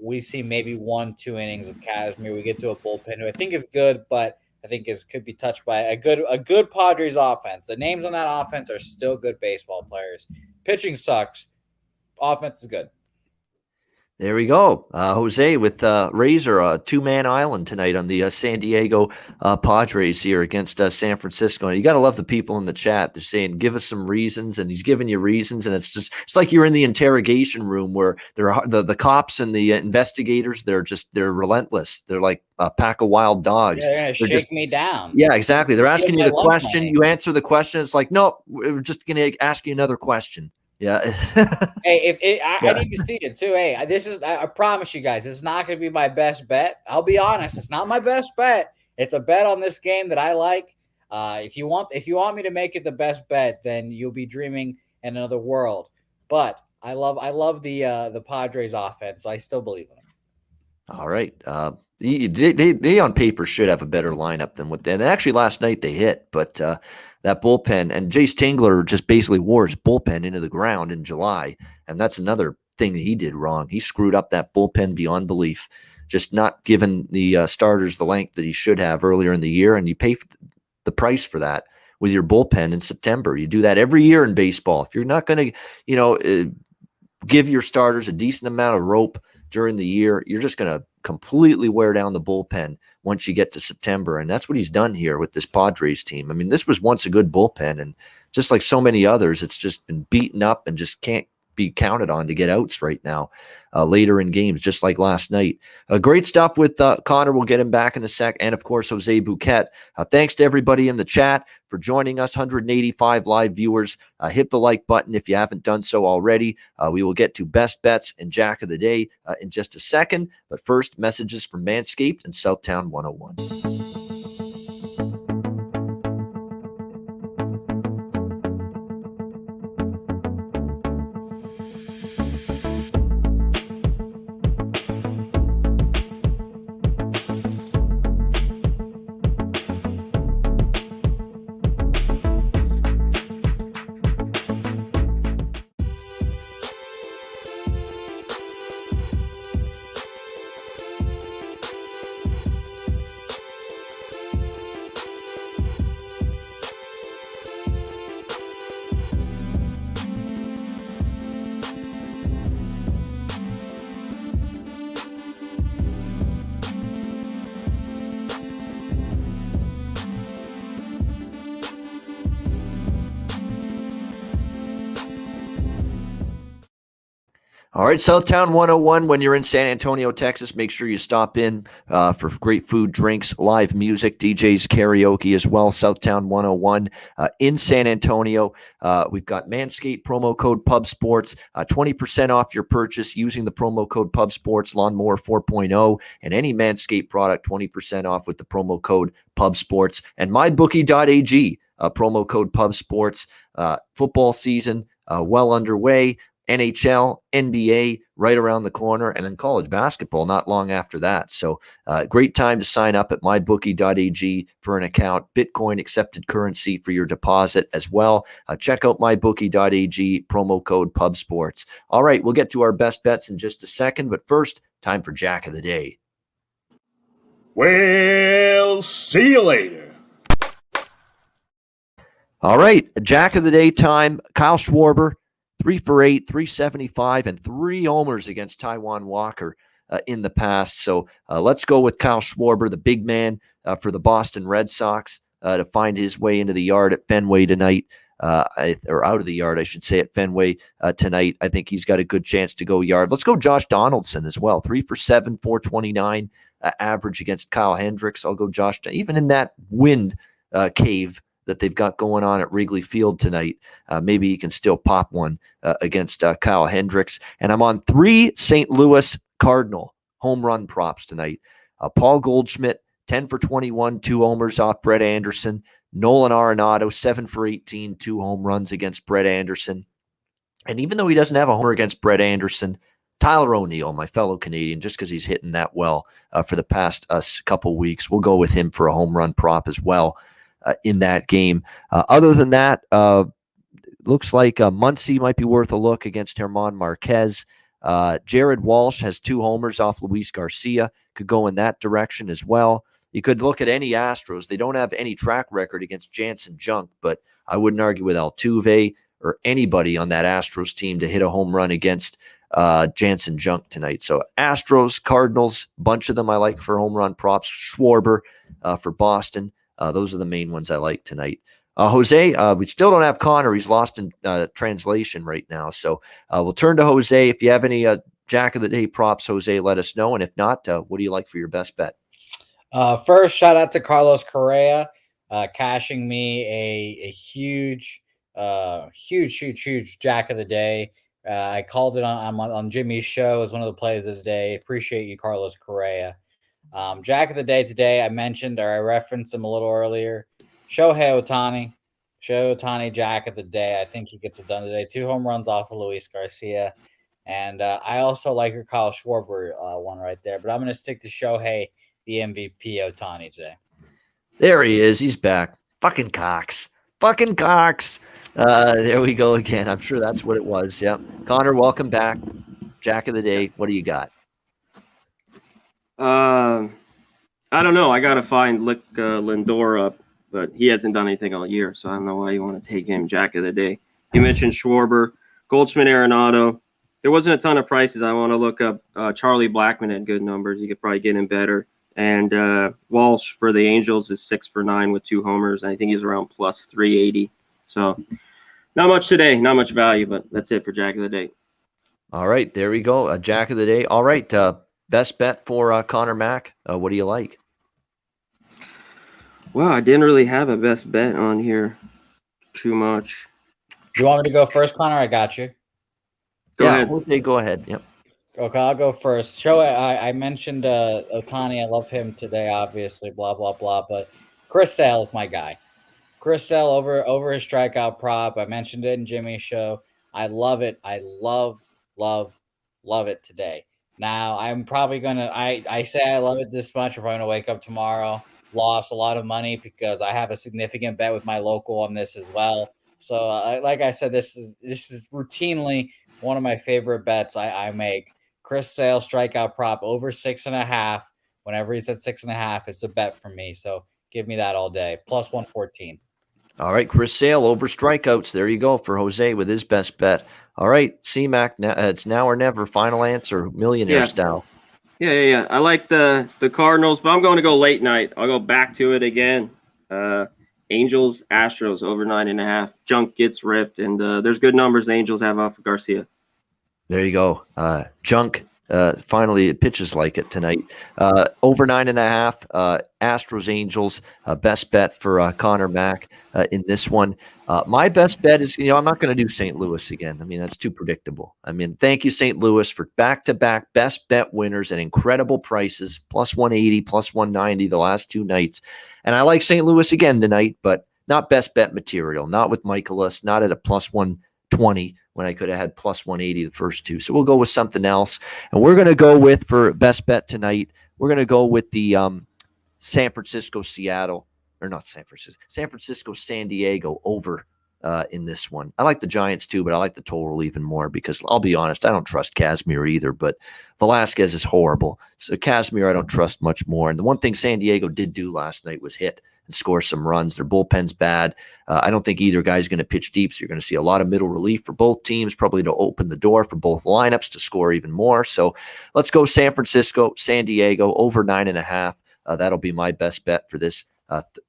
we see maybe 1-2 innings of Kazmir. We get to a bullpen who I think is good, but I think could be touched by a good Padres offense. The names on that offense are still good baseball players. Pitching sucks. Offense is good. There we go. Jose with Razor, a 2-man island tonight on the San Diego Padres here against San Francisco. And you got to love the people in the chat. They're saying, give us some reasons. And he's giving you reasons. And it's like you're in the interrogation room where the cops and the investigators, they're relentless. They're like a pack of wild dogs. Yeah, they're going to shake me down. Yeah, exactly. They're asking you the question. You answer the question. It's like, no, we're just going to ask you another question. Yeah. Hey, I need to see it too. Hey, I promise you guys, this is not going to be my best bet. I'll be honest, it's not my best bet. It's a bet on this game that I like. If you want me to make it the best bet, then you'll be dreaming in another world. But I love the Padres offense. So I still believe in them. All right. They on paper should have a better lineup than what they. And actually, last night they hit, but that bullpen and Jace Tingler just basically wore his bullpen into the ground in July, and that's another thing that he did wrong. He screwed up that bullpen beyond belief, just not giving the starters the length that he should have earlier in the year, and you pay the price for that with your bullpen in September. You do that every year in baseball. If you're not going to, give your starters a decent amount of rope during the year, you're just going to completely wear down the bullpen once you get to September. And that's what he's done here with this Padres team. I mean, this was once a good bullpen, and just like so many others, it's just been beaten up and just can't be counted on to get outs right now later in games, just like last night. Great stuff with Connor. We'll get him back in a sec. And, of course, Jose Bouquett. Thanks to everybody in the chat for joining us, 185 live viewers. Hit the like button if you haven't done so already. We will get to best bets and Jack of the Day in just a second. But first, messages from Manscaped and Southtown 101. All right, Southtown 101. When you're in San Antonio, Texas, make sure you stop in for great food, drinks, live music, DJs, karaoke as well. Southtown 101 in San Antonio. We've got Manscaped promo code PubSports, 20% off your purchase using the promo code PubSports, Lawnmower 4.0, and any Manscaped product, 20% off with the promo code PubSports. And mybookie.ag, promo code PubSports. Football season well underway. NHL, NBA right around the corner, and then college basketball not long after that. So great time to sign up at mybookie.ag for an account. Bitcoin accepted currency for your deposit as well. Check out mybookie.ag, promo code PubSports. All right, we'll get to our best bets in just a second, but first, time for Jack of the Day. Well, see you later. All right, Jack of the Day time. Kyle Schwarber, 3 for 8, 375, and 3 homers against Taijuan Walker in the past. So let's go with Kyle Schwarber, the big man for the Boston Red Sox, to find his way into the yard at Fenway tonight, or out of the yard, I should say, at Fenway tonight. I think he's got a good chance to go yard. Let's go Josh Donaldson as well. 3 for 7, 429 average against Kyle Hendricks. I'll go Josh. Even in that wind cave that they've got going on at Wrigley Field tonight, maybe he can still pop one against Kyle Hendricks. And I'm on 3 St. Louis Cardinal home run props tonight. Paul Goldschmidt, 10 for 21, 2 homers off Brett Anderson. Nolan Arenado, 7 for 18, 2 home runs against Brett Anderson. And even though he doesn't have a homer against Brett Anderson, Tyler O'Neill, my fellow Canadian, just because he's hitting that well for the past couple weeks, we'll go with him for a home run prop as well in that game. Other than that, looks like Muncy might be worth a look against German Marquez. Jared Walsh has 2 homers off Luis Garcia. Could go in that direction as well. You could look at any Astros. They don't have any track record against Jansen Junk, but I wouldn't argue with Altuve or anybody on that Astros team to hit a home run against Jansen Junk tonight. So Astros, Cardinals, bunch of them I like for home run props. Schwarber for Boston. Those are the main ones I like tonight. Jose, we still don't have Connor. He's lost in translation right now. So we'll turn to Jose. If you have any Jack of the Day props, Jose, let us know. And if not, what do you like for your best bet? First, shout out to Carlos Correa, cashing me a huge Jack of the Day. I called it on Jimmy's show as one of the plays of the day. Appreciate you, Carlos Correa. Jack of the Day today, I mentioned, or I referenced him a little earlier. Shohei Ohtani, Jack of the Day. I think he gets it done today. 2 home runs off of Luis Garcia. And I also like your Kyle Schwarber one right there. But I'm going to stick to Shohei, the MVP Ohtani today. There he is. He's back. Fucking Cox. There we go again. I'm sure that's what it was. Yep. Connor, welcome back. Jack of the Day. What do you got? I don't know. I got to find Lindor up, but he hasn't done anything all year, so I don't know why you want to take him Jack of the Day. You mentioned Schwarber, Goldschmidt, Arenado. There wasn't a ton of prices. I want to look up Charlie Blackmon had good numbers. You could probably get him better. And Walsh for the Angels is 6 for 9 with 2 homers. I think he's around plus 380. So not much today, not much value, but that's it for Jack of the Day. All right, there we go. Jack of the Day. All right, best bet for Conor Mac. What do you like? Well, I didn't really have a best bet on here too much. You want me to go first, Connor? I got you. Go ahead. Okay, go ahead. Yep. Okay, I'll go first. I mentioned Ohtani. I love him today, obviously, blah, blah, blah. But Chris Sale is my guy. Chris Sale over his strikeout prop. I mentioned it in Jimmy's show. I love it. I love it today. Now, I'm probably going to – I say I love it this much. I'm probably going to wake up tomorrow, lost a lot of money because I have a significant bet with my local on this as well. So, like I said, this is routinely one of my favorite bets I make. Chris Sale strikeout prop over 6.5. Whenever he's at 6.5, it's a bet for me. So give me that all day. Plus 114. All right, Chris Sale over strikeouts. There you go for Jose with his best bet. All right, C-Mac, it's now or never. Final answer, millionaire style. Yeah. I like the Cardinals, but I'm going to go late night. I'll go back to it again. Angels, Astros over 9.5. Junk gets ripped, and there's good numbers the Angels have off of Garcia. There you go. Junk finally pitches like it tonight. Over 9.5. Astros Angels. Best bet for Conor Mac in this one. My best bet is, I'm not going to do St. Louis again. I mean, that's too predictable. I mean, thank you, St. Louis, for back-to-back best bet winners at incredible prices. Plus 180, plus 190 the last 2 nights. And I like St. Louis again tonight, but not best bet material. Not with Michaelis. Not at a plus 120. When I could have had plus 180 the first 2. So we'll go with something else. And we're going to go with, for best bet tonight, we're going to go with the San Francisco, San Diego over in this one. I like the Giants too, but I like the total even more because I'll be honest, I don't trust Casimir either, but Velasquez is horrible. So Casimir, I don't trust much more. And the one thing San Diego did do last night was hit and score some runs. Their bullpen's bad. I don't think either guy's going to pitch deep, so you're going to see a lot of middle relief for both teams, probably to open the door for both lineups to score even more. So let's go San Francisco, San Diego, over 9.5. That'll be my best bet for this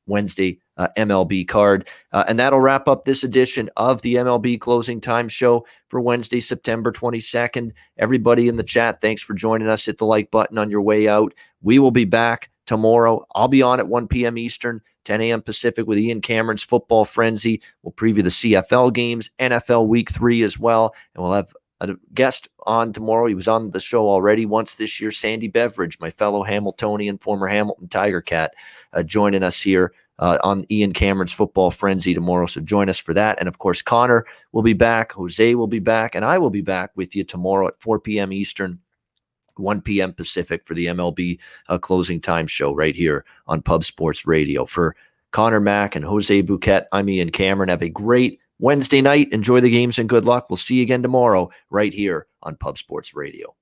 Wednesday MLB card. And that'll wrap up this edition of the MLB Closing Time Show for Wednesday, September 22nd. Everybody in the chat, thanks for joining us. Hit the like button on your way out. We will be back tomorrow. I'll be on at 1 p.m. Eastern, 10 a.m. Pacific with Ian Cameron's Football Frenzy. We'll preview the CFL games, NFL Week 3 as well, and we'll have a guest on tomorrow. He was on the show already once this year, Sandy Beveridge, my fellow Hamiltonian, former Hamilton Tiger Cat, joining us here on Ian Cameron's Football Frenzy tomorrow. So join us for that. And of course, Connor will be back, Jose will be back, and I will be back with you tomorrow at 4 p.m. Eastern, 1 p.m. Pacific for the MLB Closing Time Show right here on Pub Sports Radio. For Conor Mac and Jose Bouquett, I'm Ian Cameron. Have a great Wednesday night. Enjoy the games and good luck. We'll see you again tomorrow right here on Pub Sports Radio.